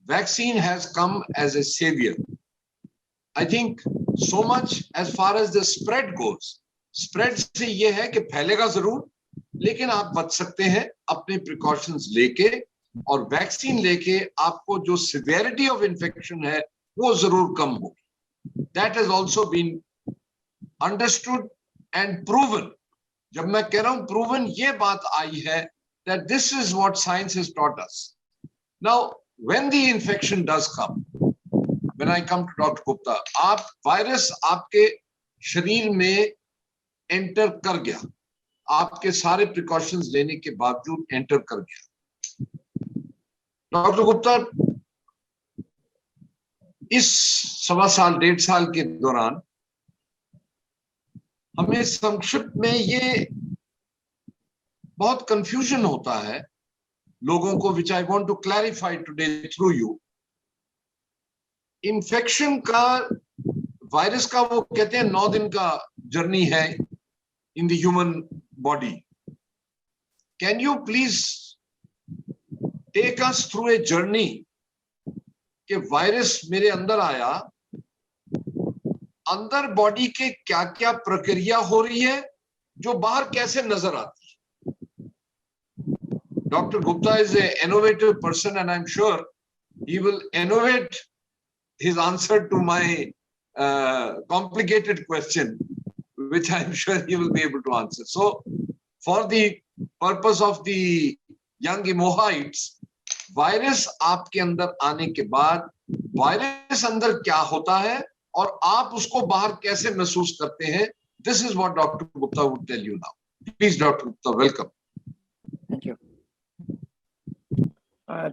[SPEAKER 2] vaccine has come as a savior. I think so much as far as the spread goes. Spread से ये है कि फैलेगा जरूर, लेकिन आप बच सकते हैं अपने precautions लेके, और वैक्सीन लेके आपको जो severity of infection है वो जरूर कम होगी। That has also been understood and proven. जब मैं कह रहा हूं proven, ये बात आई है that this is what science has taught us. Now, when the infection does come, when I come to Dr. Gupta, आप वायरस आपके शरीर में एंटर कर गया, आपके सारे प्रिकॉशंस लेने के बावजूद एंटर कर गया। डॉक्टर गुप्ता, इस 1.25 साल 1.5 साल के दौरान हमें संक्षिप्त में ये बहुत कंफ्यूजन होता है लोगों को, which I want to clarify today through you. Infection का, वायरस का, वो कहते हैं 9 दिन का जर्नी है in the human body. Can you please take us through a journey कि वायरस मेरे अंदर आया, अंदर बॉडी के क्या क्या प्रक्रिया हो रही है जो बाहर कैसे नजर आती है? Dr. Gupta is an innovative person and I'm sure he will innovate his answer to my complicated question, which I'm sure he will be able to answer. So, for the purpose of the young Emohites, virus आपके अंदर आने के बाद virus अंदर क्या होता है और आप उसको बाहर कैसे महसूस करते हैं, This is what Dr. Gupta would tell you now. Please, Dr. Gupta, welcome.
[SPEAKER 4] Thank you.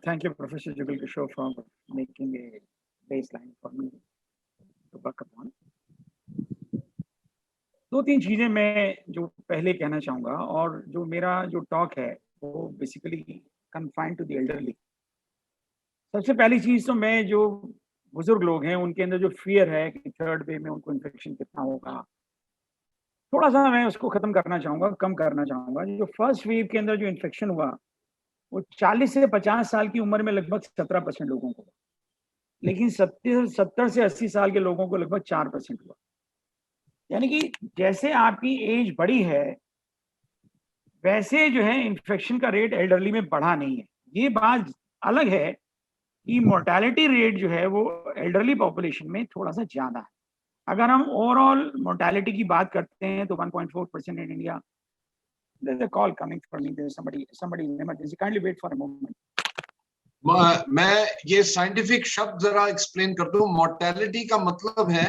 [SPEAKER 4] Thank you, Professor Jugal Kishore, for making a baseline for me to work upon. दो तीन चीजें मैं जो पहले कहना चाहूंगा, और जो मेरा जो टॉक है वो basically confined to the elderly. सबसे पहली चीज तो मैं जो बुजुर्ग लोग हैं उनके अंदर जो फियर है कि थर्ड वेव में उनको इन्फेक्शन कितना होगा, थोड़ा सा मैं उसको खत्म करना चाहूंगा, कम करना चाहूंगा। जो फर्स्ट वेव के अंदर जो इन्फेक्शन हुआ वो 40 से 50 साल की उम्र में लगभग 17% लोगों को, लेकिन 70 से 80 साल के लोगों को लगभग 4% हुआ। यानी कि जैसे आपकी एज बढ़ी है वैसे जो है इन्फेक्शन का रेट एल्डरली में बढ़ा नहीं है। ये बात अलग है कि मोर्टेलिटी रेट जो है वो एल्डरली पॉपुलेशन में थोड़ा सा ज्यादा है। अगर हम ओवरऑल मोर्टेलिटी की बात करते हैं तो 1.4% in India. There's a call coming for me. There's somebody in emergency. Kindly wait for a moment.
[SPEAKER 2] मैं ये साइंटिफिक शब्द जरा एक्सप्लेन कर दूं। मोर्टेलिटी का मतलब है,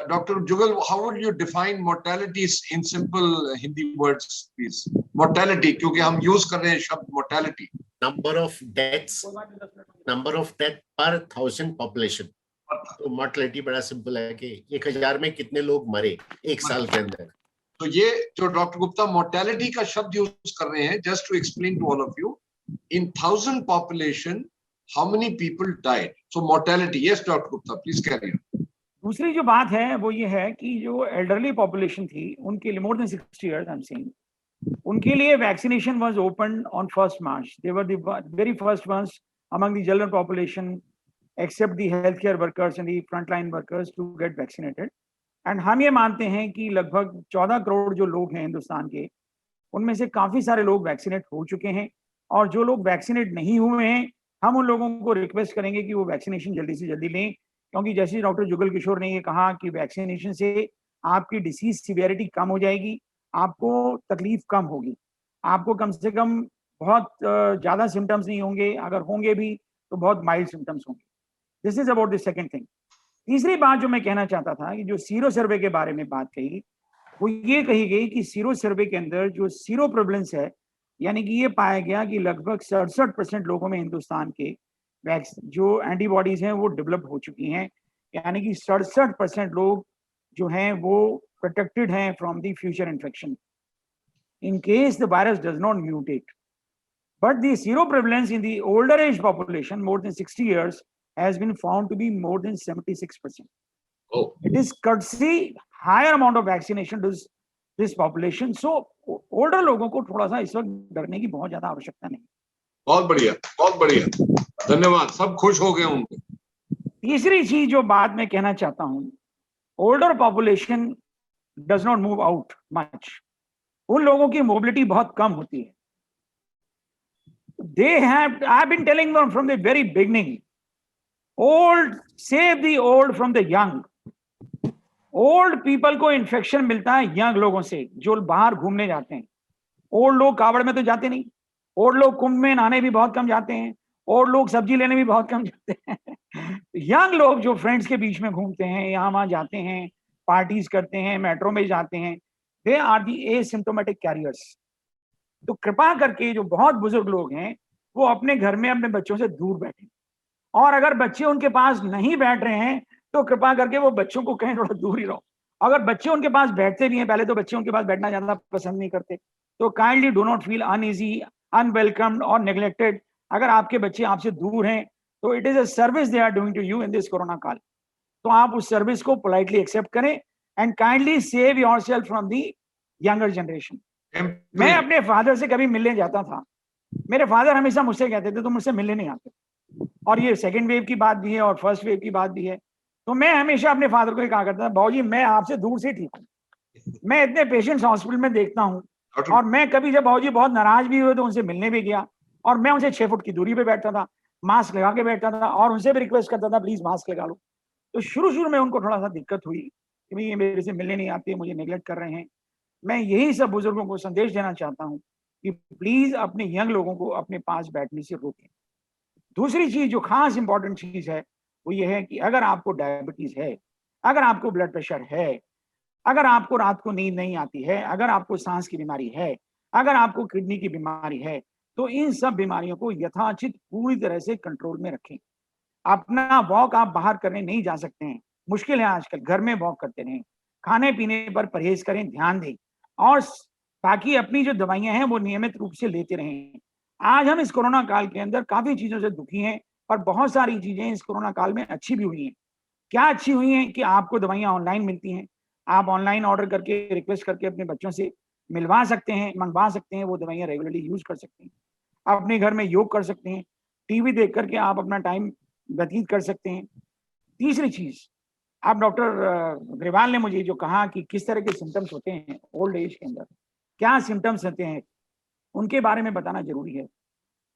[SPEAKER 2] doctor Jugal, how would you define mortality in simple Hindi words please? Mortality, क्योंकि हम यूज कर रहे हैं शब्द मोर्टेलिटी।
[SPEAKER 3] नंबर ऑफ डेथ्स पर 1000 पॉपुलेशन। तो मोर्टेलिटी बड़ा सिंपल है कि 1000 में कितने लोग मरे एक साल के अंदर।
[SPEAKER 2] तो ये जो डॉक्टर गुप्ता मोर्टेलिटी का शब्द यूज कर रहे हैं, just to explain to all of you, in 1000 population how many people died? So mortality. Yes doctor Gupta, please carry on.
[SPEAKER 4] दूसरी जो बात है वो ये है कि जो एल्डरली पॉपुलेशन थी उनके लिए more than 60 years I am saying, उनके लिए vaccination was open on 1 March. They were the very first ones among the general population except the health care workers and the frontline workers to get vaccinated. And हम ये मानते हैं कि लगभग 14 करोड़ जो लोग हैं हिंदुस्तान के, उनमें से काफी सारे लोग वैक्सीनेट हो चुके हैं, और जो लोग वैक्सीनेट नहीं हुए हैं हम उन लोगों को रिक्वेस्ट करेंगे कि वो वैक्सीनेशन जल्दी से जल्दी लें, क्योंकि जैसे डॉक्टर जुगल किशोर ने ये कहा कि वैक्सीनेशन से आपकी डिसीज सिवियरिटी कम हो जाएगी, आपको तकलीफ कम होगी, आपको कम से कम बहुत ज़्यादा सिम्टम्स नहीं होंगे, अगर होंगे भी तो बहुत माइल्ड सिम्टम्स होंगे। This is about the second thing. तीसरी बात जो मैं कहना चाहता था कि जो सीरो सर्वे के बारे में बात कही, वो ये कही गई कि सीरो सर्वे के अंदर जो सीरो प्रेवलेंस है, यानी कि ये पाया गया कि लगभग 67% लोगों में हिंदुस्तान के जो एंटीबॉडीज हैं वो डेवलप हो चुकी हैं। यानी कि 67% लोग जो हैं वो प्रोटेक्टेड हैं from the future infection in case the virus does not mutate. But the sero prevalence in the older age population more than 60 years has been found to be more than 76%.
[SPEAKER 2] Oh.
[SPEAKER 4] It is courtesy higher amount of vaccination to this population. So older लोगों को थोड़ा सा इस वक्त डरने की बहुत ज्यादा आवश्यकता नहीं।
[SPEAKER 2] बहुत बढ़िया, बहुत बढ़िया, धन्यवाद, सब खुश हो गए होंगे।
[SPEAKER 4] तीसरी चीज जो बात मैं कहना चाहता हूँ, older population does not move out much. उन लोगों की मोबिलिटी बहुत कम होती है। They have, I've been telling them from the very beginning, old save the old from the young. Old people को इन्फेक्शन मिलता है यंग लोगों से जो बाहर घूमने जाते हैं। ओल्ड लोग कावड़ में तो जाते नहीं, ओल्ड लोग कुंभ में नहाने भी बहुत कम जाते हैं, ओल्ड लोग सब्जी लेने भी बहुत कम जाते हैं। यंग लोग जो फ्रेंड्स के बीच में घूमते हैं, यहाँ वहाँ जाते हैं, पार्टीज करते हैं, मेट्रो में जाते हैं, they are the asymptomatic carriers. तो कृपा करके जो बहुत बुजुर्ग लोग हैं वो अपने घर में अपने बच्चों से दूर बैठे, और अगर बच्चे उनके पास नहीं बैठ रहे हैं तो कृपा करके वो बच्चों को कहें थोड़ा दूर ही रहो। अगर बच्चे उनके पास बैठते भी हैं, पहले तो बच्चे उनके पास बैठना ज्यादा पसंद नहीं करते, तो kindly do not feel uneasy, unwelcomed और नेग्लेक्टेड। अगर आपके बच्चे आपसे दूर हैं तो it is a service they are doing to you in this corona काल, तो आप उस सर्विस को पोलाइटली एक्सेप्ट करें and kindly save yourself from the younger generation. मैं अपने फादर से कभी मिलने जाता था, मेरे फादर हमेशा मुझसे कहते थे तुम मुझसे मिलने नहीं आते, और ये सेकेंड वेव की बात भी है और फर्स्ट वेव की बात भी है। तो मैं हमेशा अपने फादर को कहा करता था, बाबूजी मैं आपसे दूर से ठीक हूँ, मैं इतने पेशेंट्स हॉस्पिटल में देखता हूँ, और मैं कभी जब बाबूजी बहुत नाराज भी हुए तो उनसे मिलने भी गया, और मैं उनसे 6 फुट की दूरी पे बैठता था, मास्क लगा के बैठता था, और उनसे भी रिक्वेस्ट करता था प्लीज मास्क लगा लो। तो शुरू में उनको थोड़ा सा दिक्कत हुई कि भाई ये मेरे से मिलने नहीं आते, मुझे नेग्लेक्ट कर रहे हैं। मैं यही सब बुजुर्गों को संदेश देना चाहता हूँ कि प्लीज अपने यंग लोगों को अपने पास बैठने से रोकें। दूसरी चीज जो खास इंपॉर्टेंट चीज है वो ये है कि अगर आपको डायबिटीज है, अगर आपको ब्लड प्रेशर है, अगर आपको रात को नींद नहीं आती है, अगर आपको सांस की बीमारी है, अगर आपको किडनी की बीमारी है, तो इन सब बीमारियों को यथाचित पूरी तरह से कंट्रोल में रखें। अपना वॉक आप बाहर करने नहीं जा सकते हैं, मुश्किल है आजकल, घर में वॉक करते रहें, खाने पीने पर परहेज करें, ध्यान दें, और बाकी अपनी जो दवाइयां हैं वो नियमित रूप से लेते रहें। आज हम इस कोरोना काल के अंदर काफी चीजों से दुखी हैं, पर बहुत सारी चीजें इस कोरोना काल में अच्छी भी हुई हैं। क्या अच्छी हुई हैं कि आपको दवाइयां ऑनलाइन मिलती हैं, आप ऑनलाइन ऑर्डर करके रिक्वेस्ट करके अपने बच्चों से मिलवा सकते हैं, मंगवा सकते हैं, वो दवाइयां रेगुलरली यूज कर सकते हैं, अपने घर में योग कर सकते हैं, टीवी देख करके आप अपना टाइम व्यतीत कर सकते हैं। तीसरी चीज, आप डॉक्टर अग्रवाल ने मुझे जो कहा कि किस तरह के सिम्टम्स होते हैं ओल्ड एज के अंदर, क्या सिम्टम्स होते हैं, उनके बारे में बताना जरूरी है।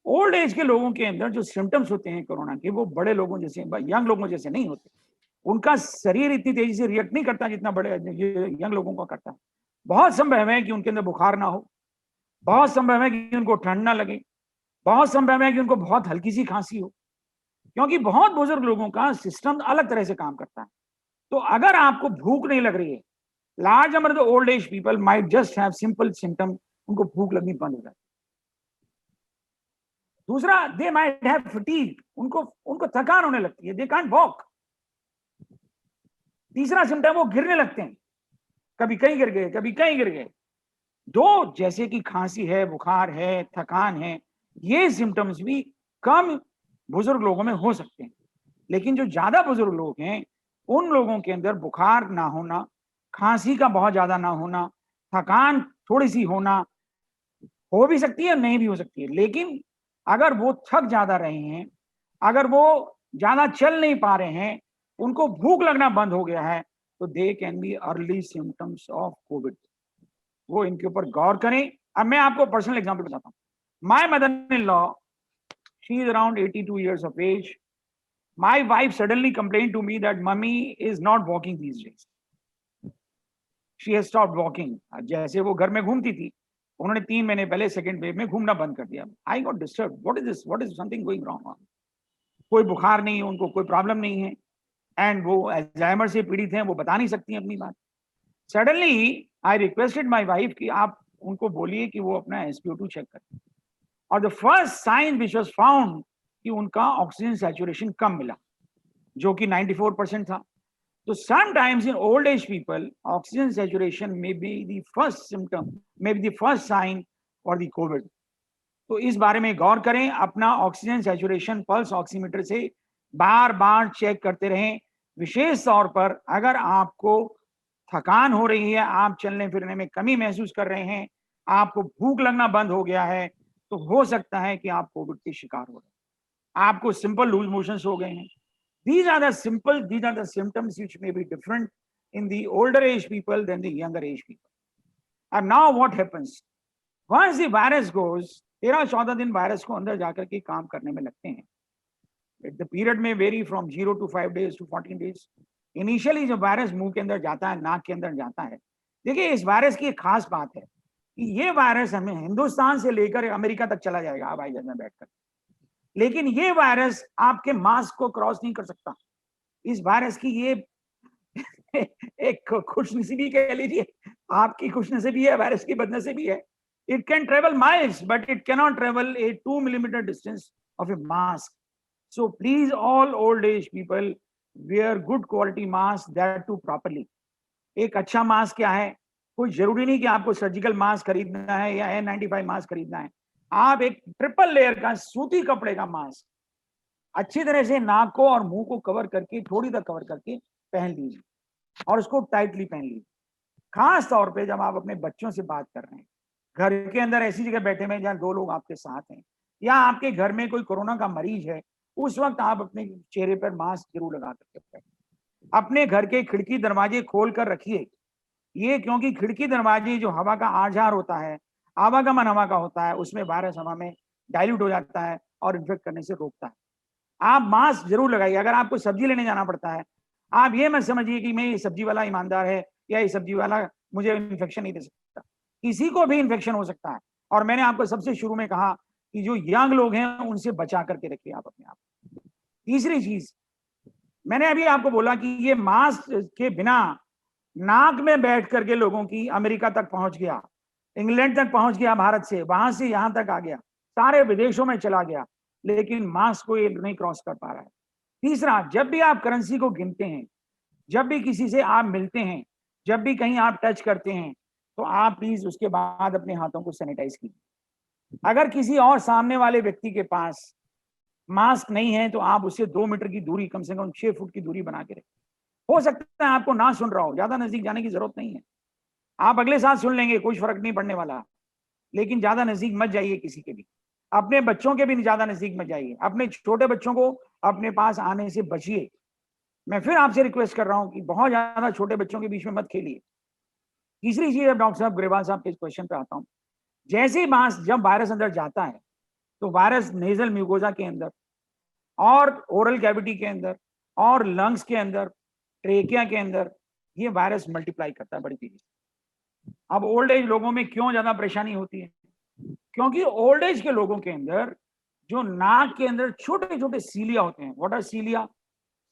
[SPEAKER 4] ओल्ड एज के लोगों के अंदर जो सिम्टम्स होते हैं कोरोना के, वो बड़े लोगों जैसे, यंग लोगों जैसे नहीं होते। उनका शरीर इतनी तेजी से रिएक्ट नहीं करता जितना बड़े यंग लोगों का करता है। बहुत संभव है कि उनके अंदर बुखार ना हो, बहुत संभव है कि उनको ठंड ना लगे, बहुत संभव है कि उनको बहुत हल्की सी खांसी हो, क्योंकि बहुत बुजुर्ग लोगों का सिस्टम अलग तरह से काम करता है। तो अगर आपको भूख नहीं लग रही है, large number of old age people might just have simple symptom, उनको भूख लगनी बंद हो जाती है। दूसरा, दे माइट हैव फटीग, उनको थकान होने लगती है, दे कांट वॉक। तीसरा सिम्टम, वो गिरने लगते हैं, कभी कहीं गिर गए, कभी कहीं गिर गए। दो, जैसे कि खांसी है, बुखार है, थकान है, ये सिम्टम्स भी कम बुजुर्ग लोगों में हो सकते हैं। लेकिन जो ज्यादा बुजुर्ग लोग हैं, उन लोगों के अंदर बुखार ना होना, खांसी का बहुत ज्यादा ना होना, थकान थोड़ी सी होना हो भी सकती है, नहीं भी हो सकती है। लेकिन अगर वो थक ज्यादा रहे हैं, अगर वो ज्यादा चल नहीं पा रहे हैं, उनको भूख लगना बंद हो गया है, तो they can be early symptoms of Covid. वो इनके ऊपर गौर करें। अब मैं आपको पर्सनल एग्जांपल बताता हूँ। My mother in law, she is around 82 years of age. My wife suddenly complained to me that mummy is not walking these days. She has stopped walking. जैसे वो घर में घूमती थी, उन्होंने 3 महीने पहले सेकंड वेव में घूमना बंद कर दिया। I got disturbed. What is this? What is something going wrong? कोई बुखार नहीं है उनको, कोई प्रॉब्लम नहीं है, एंड वो अल्जाइमर से पीड़ित हैं, वो बता नहीं सकती अपनी बात। Suddenly I requested my wife कि आप उनको बोलिए कि वो अपना SpO2 चेक करें, और the first sign which was found कि उनका ऑक्सीजन सैचुरेशन कम मिला, जो कि 94% था। तो sometimes in old age people oxygen saturation may be the first symptom, may be the first sign for the COVID. तो इस बारे में गौर करें, अपना ऑक्सीजन सैचुरेशन पल्स ऑक्सीमीटर से बार बार चेक करते रहें। विशेष तौर पर अगर आपको थकान हो रही है, आप चलने फिरने में कमी महसूस कर रहे हैं, आपको भूख लगना बंद हो गया है, तो हो सकता है कि आप कोविड के शिकार हो रहे हैं, आपको सिंपल लूज मोशंस हो गए हैं। These are the symptoms which may be different in the older age people than the younger age people. And now what happens? Once the virus goes, 13-14 दिन वायरस को अंदर जाकर के काम करने में लगते हैं। The period may vary from 0 to 5 days to 14 days. Initially जब वायरस मुंह के अंदर जाता है, नाक के अंदर जाता है, देखिए इस वायरस की एक खास बात है कि ये वायरस हमें हिंदुस्तान से लेकर अमेरिका तक चला जाएगा हवाई जहाज में बैठकर, लेकिन ये वायरस आपके मास्क को क्रॉस नहीं कर सकता। इस वायरस की ये एक खुशनसीबी कह लीजिए, आपकी खुशनसीबी है, वायरस की बदनसीबी है। It can travel miles, but it cannot travel a 2 millimeter distance of a mask. So please, all old age people, wear good quality mask, that too properly. एक अच्छा मास्क क्या है? कोई जरूरी नहीं कि आपको सर्जिकल मास्क खरीदना है या N95 मास्क खरीदना है। आप एक ट्रिपल लेयर का सूती कपड़े का मास्क अच्छी तरह से नाक को और मुंह को कवर करके, थोड़ी तक कवर करके पहन लीजिए, और उसको टाइटली पहन लीजिए। खास तौर पे जब आप अपने बच्चों से बात कर रहे हैं, घर के अंदर ऐसी जगह बैठे हुए जहाँ 2 लोग आपके साथ हैं, या आपके घर में कोई कोरोना का मरीज है, उस वक्त आप अपने चेहरे पर मास्क जरूर लगा करके बैठें। अपने घर के खिड़की दरवाजे खोल कर रखिए, ये क्योंकि खिड़की दरवाजे जो हवा का आजार होता है, आवागमन हवा का होता है, उसमें वायरस हवा में डाइल्यूट हो जाता है और इन्फेक्ट करने से रोकता है। आप मास्क जरूर लगाइए। अगर आपको सब्जी लेने जाना पड़ता है, आप ये मत समझिए कि मैं ये सब्जी वाला ईमानदार है या ये सब्जी वाला मुझे इन्फेक्शन नहीं दे सकता, किसी को भी इन्फेक्शन हो सकता है। और मैंने आपको सबसे शुरू में कहा कि जो यंग लोग हैं उनसे बचा करके रखिए आप अपने आप। तीसरी चीज, मैंने अभी आपको बोला कि ये मास्क के बिना नाक में बैठ करके लोगों की अमेरिका तक पहुंच गया, इंग्लैंड तक पहुंच गया भारत से, वहां से यहां तक आ गया, सारे विदेशों में चला गया, लेकिन मास्क को ये नहीं क्रॉस कर पा रहा है। तीसरा, जब भी आप करेंसी को गिनते हैं, जब भी किसी से आप मिलते हैं, जब भी कहीं आप टच करते हैं, तो आप प्लीज उसके बाद अपने हाथों को सैनिटाइज कीजिए। अगर किसी और सामने वाले व्यक्ति के पास मास्क नहीं है तो आप उससे 2 मीटर की दूरी, कम से कम 6 फुट की दूरी बना के रखें। हो सकता है आपको ना सुन रहा हो, ज्यादा नजदीक जाने की जरूरत नहीं है, आप अगले साल सुन लेंगे, कोई फर्क नहीं पड़ने वाला, लेकिन ज्यादा नजदीक मत जाइए किसी के भी। अपने बच्चों के भी ज्यादा नजदीक मत जाइए, अपने छोटे बच्चों को अपने पास आने से बचिए। मैं फिर आपसे रिक्वेस्ट कर रहा हूं कि बहुत ज्यादा छोटे बच्चों के बीच में मत खेलिए। तीसरी चीज, अब डॉक्टर साहब ग्रेवाल साहब के क्वेश्चन पे आता हूं। जैसे ही जब वायरस अंदर जाता है तो वायरस नेजल म्यूकोजा के अंदर और ओरल कैविटी के अंदर और लंग्स के अंदर, ट्रेकिया के अंदर, ये वायरस मल्टीप्लाई करता है बड़ी तेजी से। अब ओल्ड एज लोगों में क्यों ज्यादा परेशानी होती है? क्योंकि ओल्ड एज के लोगों के अंदर जो नाक के अंदर छोटे छोटे सीलिया होते हैं। What are सीलिया?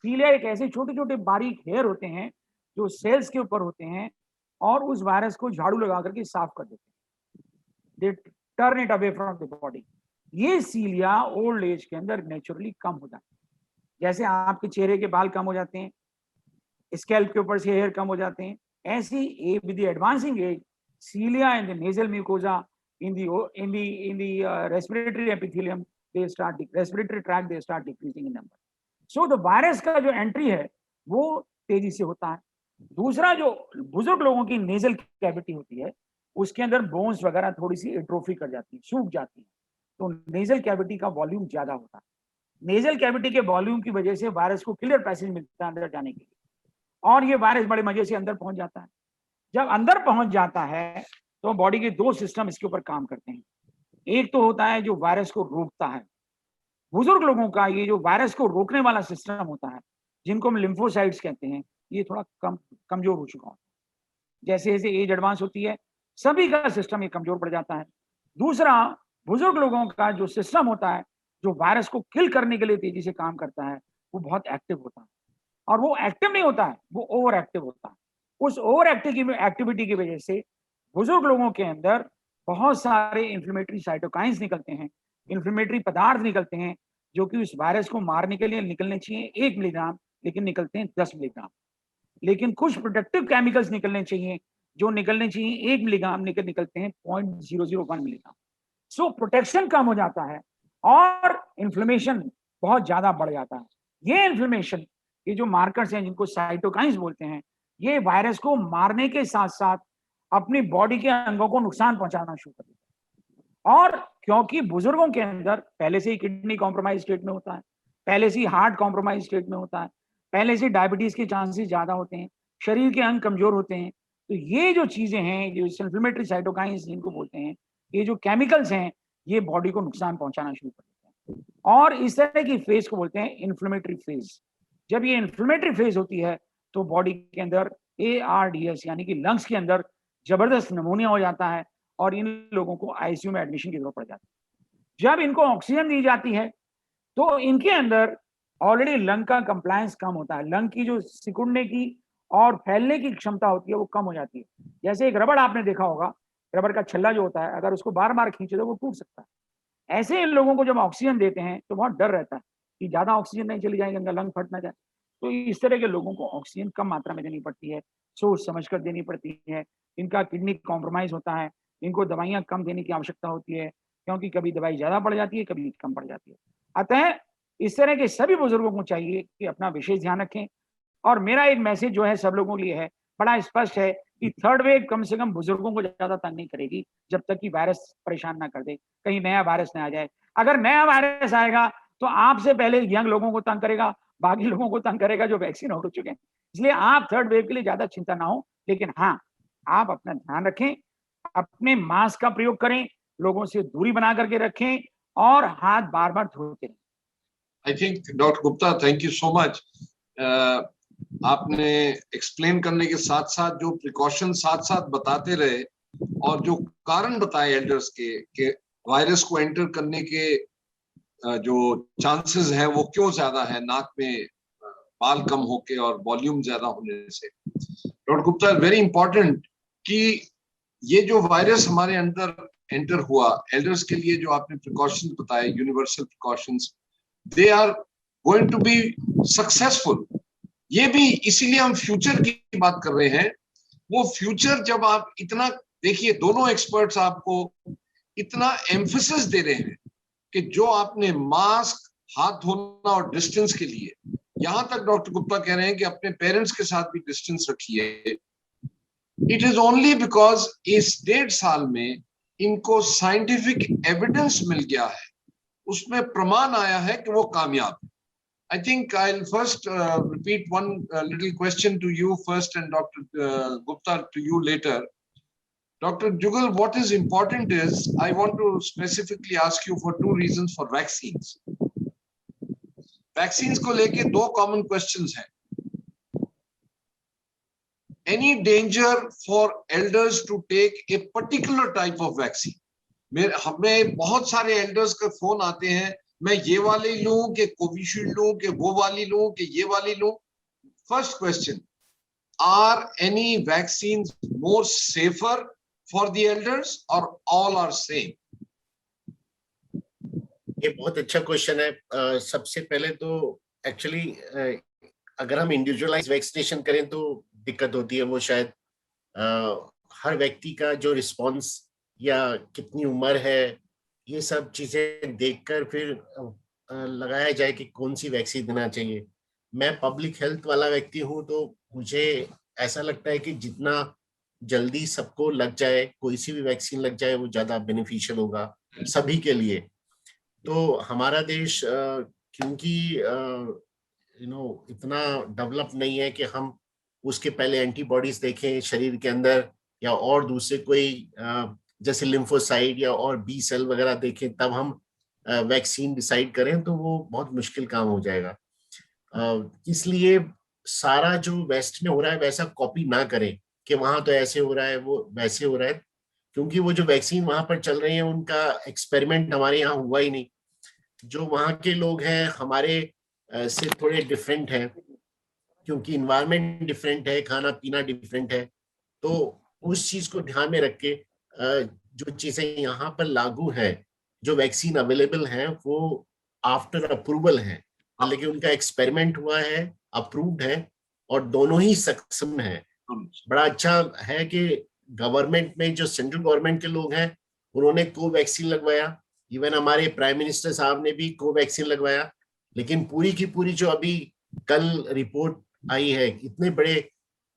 [SPEAKER 4] सीलिया एक ऐसे छोटे छोटे बारीक हेयर होते हैं जो सेल्स के ऊपर होते हैं और उस वायरस को झाड़ू लगा करके साफ कर देते हैं। They turn it away from the body. ये सीलिया ओल्ड एज के अंदर नेचुरली कम हो जाती है। जैसे आपके चेहरे के बाल कम हो जाते हैं, स्कैल्प के ऊपर से हेयर कम हो जाते हैं, ऐसी with the advancing age cilia in the nasal mucosa, in the respiratory epithelium, respiratory tract, they start decreasing in number. So the virus का जो एंट्री है वो तेजी से होता है। दूसरा, जो बुजुर्ग लोगों की नेजल कैविटी होती है उसके अंदर बोन्स वगैरह थोड़ी सी एट्रोफी कर जाती है, सूख जाती है, तो नेजल कैविटी का वॉल्यूम ज्यादा होता है। नेजल कैविटी के वॉल्यूम की वजह से वायरस को क्लियर पैसेज मिलता है अंदर जाने के लिए, और ये वायरस बड़े मजे से अंदर पहुंच जाता है। जब अंदर पहुंच जाता है तो बॉडी के 2 सिस्टम इसके ऊपर काम करते हैं। एक तो होता है जो वायरस को रोकता है। बुजुर्ग लोगों का ये जो वायरस को रोकने वाला सिस्टम होता है, जिनको हम लिम्फोसाइट्स कहते हैं, ये थोड़ा कमजोर हो चुका होता है। जैसे जैसे एज एडवांस होती है सभी का सिस्टम ये कमजोर पड़ जाता है। दूसरा, बुजुर्ग लोगों का जो सिस्टम होता है जो वायरस को किल करने के लिए तेजी से काम करता है, वो बहुत एक्टिव होता है, और वो एक्टिव नहीं होता है, वो ओवर एक्टिव होता है। उस ओवर एक्टिविटी की वजह से बुजुर्ग लोगों के अंदर बहुत सारे इन्फ्लेमेटरी साइटोकाइंस निकलते हैं, इन्फ्लेमेटरी पदार्थ निकलते हैं, जो कि उस वायरस को मारने के लिए निकलने चाहिए 1 मिलीग्राम, लेकिन निकलते हैं 10 मिलीग्राम। लेकिन कुछ प्रोटेक्टिव केमिकल्स निकलने चाहिए जो निकलने चाहिए 1 मिलीग्राम, निकलते हैं 0.001 मिलीग्राम। सो प्रोटेक्शन कम हो जाता है और इन्फ्लेमेशन बहुत ज्यादा बढ़ जाता है। ये इन्फ्लेमेशन, ये जो मार्कर्स हैं जिनको साइटोकाइंस बोलते हैं, ये वायरस को मारने के साथ साथ अपनी बॉडी के अंगों को नुकसान पहुंचाना शुरू कर देता है। और क्योंकि बुजुर्गों के अंदर पहले से ही किडनी कॉम्प्रोमाइज स्टेट में होता है, पहले से ही हार्ट कॉम्प्रोमाइज स्टेट में होता है, पहले से डायबिटीज के चांसेस ज्यादा होते हैं, शरीर के अंग कमजोर होते हैं, तो ये जो चीजें हैं, जो इन्फ्लेमेटरी साइटोकाइंस जिनको बोलते हैं, ये जो केमिकल्स हैं, ये बॉडी को नुकसान पहुंचाना शुरू कर देते हैं। और इस तरह की फेज को बोलते हैं इन्फ्लेमेटरी फेज। जब ये इन्फ्लेमेटरी फेज होती है तो बॉडी के अंदर ARDS यानी कि लंग्स के अंदर जबरदस्त निमोनिया हो जाता है और इन लोगों को आईसीयू में एडमिशन की जरूरत पड़ जाती है। जब इनको ऑक्सीजन दी जाती है तो इनके अंदर ऑलरेडी लंग का कंप्लायंस कम होता है, लंग की जो सिकुड़ने की और फैलने की क्षमता होती है वो कम हो जाती है। जैसे एक रबड़ आपने देखा होगा, रबड़ का छल्ला जो होता है, अगर उसको बार बार खींचे तो वो टूट सकता है। ऐसे इन लोगों को जब ऑक्सीजन देते हैं तो बहुत डर रहता है कि ज्यादा ऑक्सीजन नहीं चली जाएगी, इनका लंग फट ना जाए। तो इस तरह के लोगों को ऑक्सीजन कम मात्रा में देनी पड़ती है, सोच समझ कर देनी पड़ती है। इनका किडनी कॉम्प्रोमाइज होता है, इनको दवाइयां कम देने की आवश्यकता होती है, क्योंकि कभी दवाई ज्यादा पड़ जाती है, कभी कम पड़ जाती है। अतः इस तरह के सभी बुजुर्गों को चाहिए कि अपना विशेष ध्यान रखें। और मेरा एक मैसेज जो है सब लोगों के लिए है, बड़ा स्पष्ट है कि 3rd वेव कम से कम बुजुर्गों को ज्यादा तंग नहीं करेगी जब तक कि वायरस परेशान ना कर दे, कहीं नया वायरस ना आ जाए। अगर नया वायरस आएगा तो आपसे पहले यंग लोगों को तंग करेगा, बाकी लोगों को तंग करेगा जो वैक्सीन हो चुके हैं। इसलिए आप 3rd वेव के लिए ज्यादा चिंता ना हो, लेकिन हाँ, आप अपना ध्यान रखें, अपने मास्क का प्रयोग करें, लोगों से दूरी बना करके रखें और हाथ बार बार धोते रहें।
[SPEAKER 2] I think doctor Gupta, thank you so much. आपने एक्सप्लेन करने के साथ साथ जो प्रिकॉशन साथ साथ बताते रहे और जो कारण बताए एल्डर्स के वायरस को एंटर करने के जो चांसेस है वो क्यों ज्यादा है, नाक में बाल कम होके और वॉल्यूम ज्यादा होने से। डॉक्टर गुप्ता, वेरी इंपॉर्टेंट कि ये जो वायरस हमारे अंदर एंटर हुआ, एल्डर्स के लिए जो आपने प्रिकॉशंस बताए, universal precautions, they are going to be successful. ये भी इसीलिए हम फ्यूचर की बात कर रहे हैं। वो फ्यूचर जब आप इतना देखिए, दोनों एक्सपर्ट्स आपको इतना एम्फेसिस दे रहे हैं कि जो आपने मास्क, हाथ धोना और डिस्टेंस के लिए, यहां तक डॉक्टर गुप्ता कह रहे हैं कि अपने पेरेंट्स के साथ भी डिस्टेंस रखिए। इट इज ओनली बिकॉज इस 1.5 साल में इनको साइंटिफिक एविडेंस मिल गया है, उसमें प्रमाण आया है कि वो कामयाब है। I think I'll first repeat one little question to you first and Dr. Gupta to you later. Dr. Jugal, what is important is I want to specifically ask you for 2 reasons for vaccines. Vaccines को लेके 2 common questions हैं. Any danger for elders to take a particular type of vaccine? हमें बहुत सारे elders का phone आते हैं, मैं ये वाली लूं कि कोविशील्ड लूं कि वो वाली लूं कि ये वाली लूं। First question, are any vaccines more safer for the elders और ऑल आर सेम?
[SPEAKER 3] ये बहुत अच्छा क्वेश्चन है। सबसे पहले तो एक्चुअली अगर हम इंडिविजुअलाइज वैक्सीनेशन करें तो दिक्कत होती है। वो शायद हर व्यक्ति का जो रिस्पॉन्स या कितनी उम्र है, ये सब चीजें देखकर फिर लगाया जाए कि कौन सी वैक्सीन देना चाहिए। मैं पब्लिक हेल्थ वाला व्यक्ति हूँ, तो मुझे ऐसा लगता है कि जितना जल्दी सबको लग जाए, कोई सी भी वैक्सीन लग जाए, वो ज्यादा बेनिफिशियल होगा सभी के लिए। तो हमारा देश क्योंकि इतना डेवलप नहीं है कि हम उसके पहले एंटीबॉडीज देखें शरीर के अंदर, या और दूसरे कोई जैसे लिम्फोसाइट या और बी सेल वगैरह देखें तब हम वैक्सीन डिसाइड करें, तो वो बहुत मुश्किल काम हो जाएगा। इसलिए सारा जो वेस्ट में हो रहा है वैसा कॉपी ना करें कि वहां तो ऐसे हो रहा है, वो वैसे हो रहा है, क्योंकि वो जो वैक्सीन वहां पर चल रही है उनका एक्सपेरिमेंट हमारे यहाँ हुआ ही नहीं। जो वहाँ के लोग हैं हमारे से थोड़े डिफरेंट हैं, क्योंकि इन्वायरमेंट डिफरेंट है, खाना पीना डिफरेंट है। तो उस चीज को ध्यान में रख के जो चीजें यहाँ पर लागू है, जो वैक्सीन अवेलेबल है, वो आफ्टर अप्रूवल है, मतलब कि उनका एक्सपेरिमेंट हुआ है, अप्रूव्ड है, और दोनों ही सक्षम है। बड़ा अच्छा है कि गवर्नमेंट में जो सेंट्रल गवर्नमेंट के लोग हैं उन्होंने कोवैक्सीन लगवाया, इवन हमारे प्राइम मिनिस्टर साहब ने भी कोवैक्सीन लगवाया। लेकिन पूरी की पूरी जो अभी कल रिपोर्ट आई है, इतने बड़े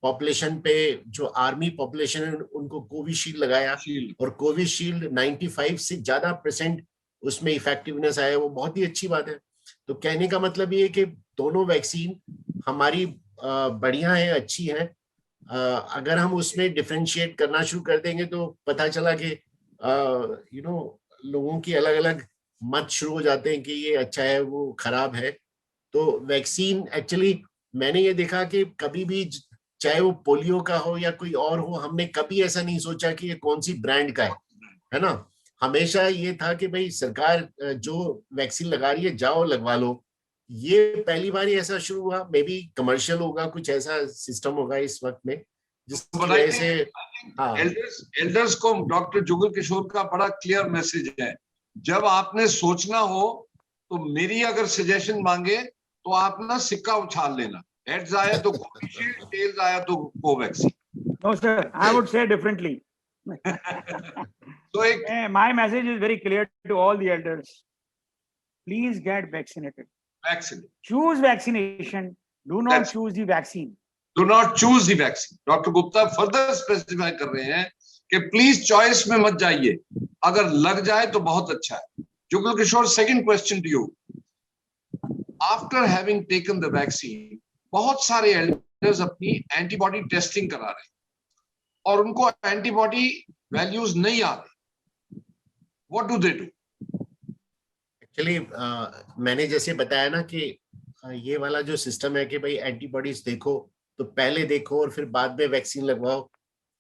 [SPEAKER 3] पॉपुलेशन पे जो आर्मी पॉपुलेशन है उनको कोविशील्ड लगाया, और कोविशील्ड 95 से ज्यादा % उसमें इफेक्टिवनेस आया, वो बहुत ही अच्छी बात है। तो कहने का मतलब ये है कि दोनों वैक्सीन हमारी बढ़िया है, अच्छी है। अगर हम उसमें डिफरेंशिएट करना शुरू कर देंगे तो पता चला कि लोगों की अलग अलग मत शुरू हो जाते हैं कि ये अच्छा है, वो खराब है। तो वैक्सीन एक्चुअली मैंने ये देखा कि कभी भी, चाहे वो पोलियो का हो या कोई और हो, हमने कभी ऐसा नहीं सोचा कि ये कौन सी ब्रांड का है ना। हमेशा ये था कि भाई सरकार जो वैक्सीन लगा रही है जाओ लगवा लो। ये पहली बार ही ऐसा शुरू हुआ, मे बी कमर्शियल होगा, कुछ ऐसा सिस्टम होगा इस वक्त में जिसकी वजह से।
[SPEAKER 2] एल्डर्स को डॉक्टर जुगल किशोर का बड़ा क्लियर मैसेज है, जब आपने सोचना हो तो मेरी अगर सजेशन मांगे तो आप ना सिक्का उछाल लेना, हेड्स आया तो कोविशील्ड, टेल्स आया तो Covaxin.
[SPEAKER 4] No sir, I would say differently.
[SPEAKER 2] So
[SPEAKER 4] my message is very clear to all the elders. Please get vaccinated.
[SPEAKER 2] Vaccinate.
[SPEAKER 4] Choose vaccination. Do not choose the vaccine.
[SPEAKER 2] Do not choose the vaccine. Doctor Gupta further specify कर रहे हैं कि please choice में मत जाइए, अगर लग जाए तो बहुत अच्छा है। Jugal Kishore, second question to you. After having taken the vaccine, बहुत सारे एल्डर्स अपनी एंटीबॉडी टेस्टिंग करा रहे हैं और उनको एंटीबॉडी वैल्यूज नहीं आ रही। What do they do?
[SPEAKER 3] Actually मैंने जैसे बताया ना कि ये वाला जो सिस्टम है कि भाई एंटीबॉडीज देखो तो पहले देखो और फिर बाद में वैक्सीन लगवाओ,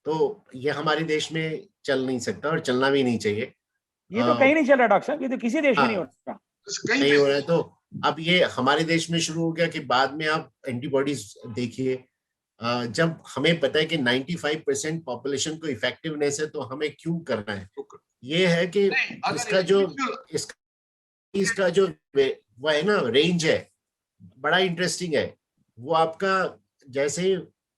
[SPEAKER 3] तो ये हमारे देश में चल नहीं सकता और चलना भी नहीं चाहिए।
[SPEAKER 4] ये तो कहीं नहीं चल रहा डॉक्टर साहब, ये तो किसी देश में नहीं हो रहा।
[SPEAKER 3] नहीं हो रहा है, तो अब ये हमारे देश में शुरू हो गया कि बाद में आप एंटीबॉडीज देखिए। जब हमें पता है कि 95% पॉपुलेशन को इफेक्टिवनेस है, तो हमें क्यों करना है? ये है कि इसका जो वो है ना रेंज है, बड़ा इंटरेस्टिंग है। वो आपका जैसे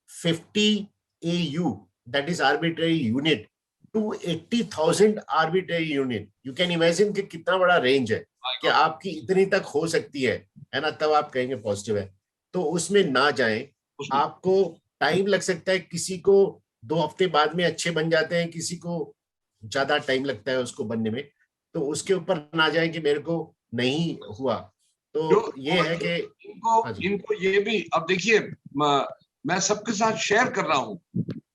[SPEAKER 3] 50 AU, that is arbitrary unit, to 80,000 arbitrary unit. You can imagine कि कितना बड़ा रेंज है कि आपकी इतनी तक हो सकती है ना, तब आप कहेंगे पॉजिटिव है। तो उसमें ना जाएं, आपको टाइम लग सकता है, किसी को 2 हफ्ते बाद में अच्छे बन जाते हैं, किसी को ज्यादा टाइम लगता है उसको बनने में। तो उसके ऊपर ना जाएं कि मेरे को नहीं हुआ। तो ये है कि
[SPEAKER 2] इनको ये भी, अब देखिए मैं सबके साथ शेयर कर रहा हूँ।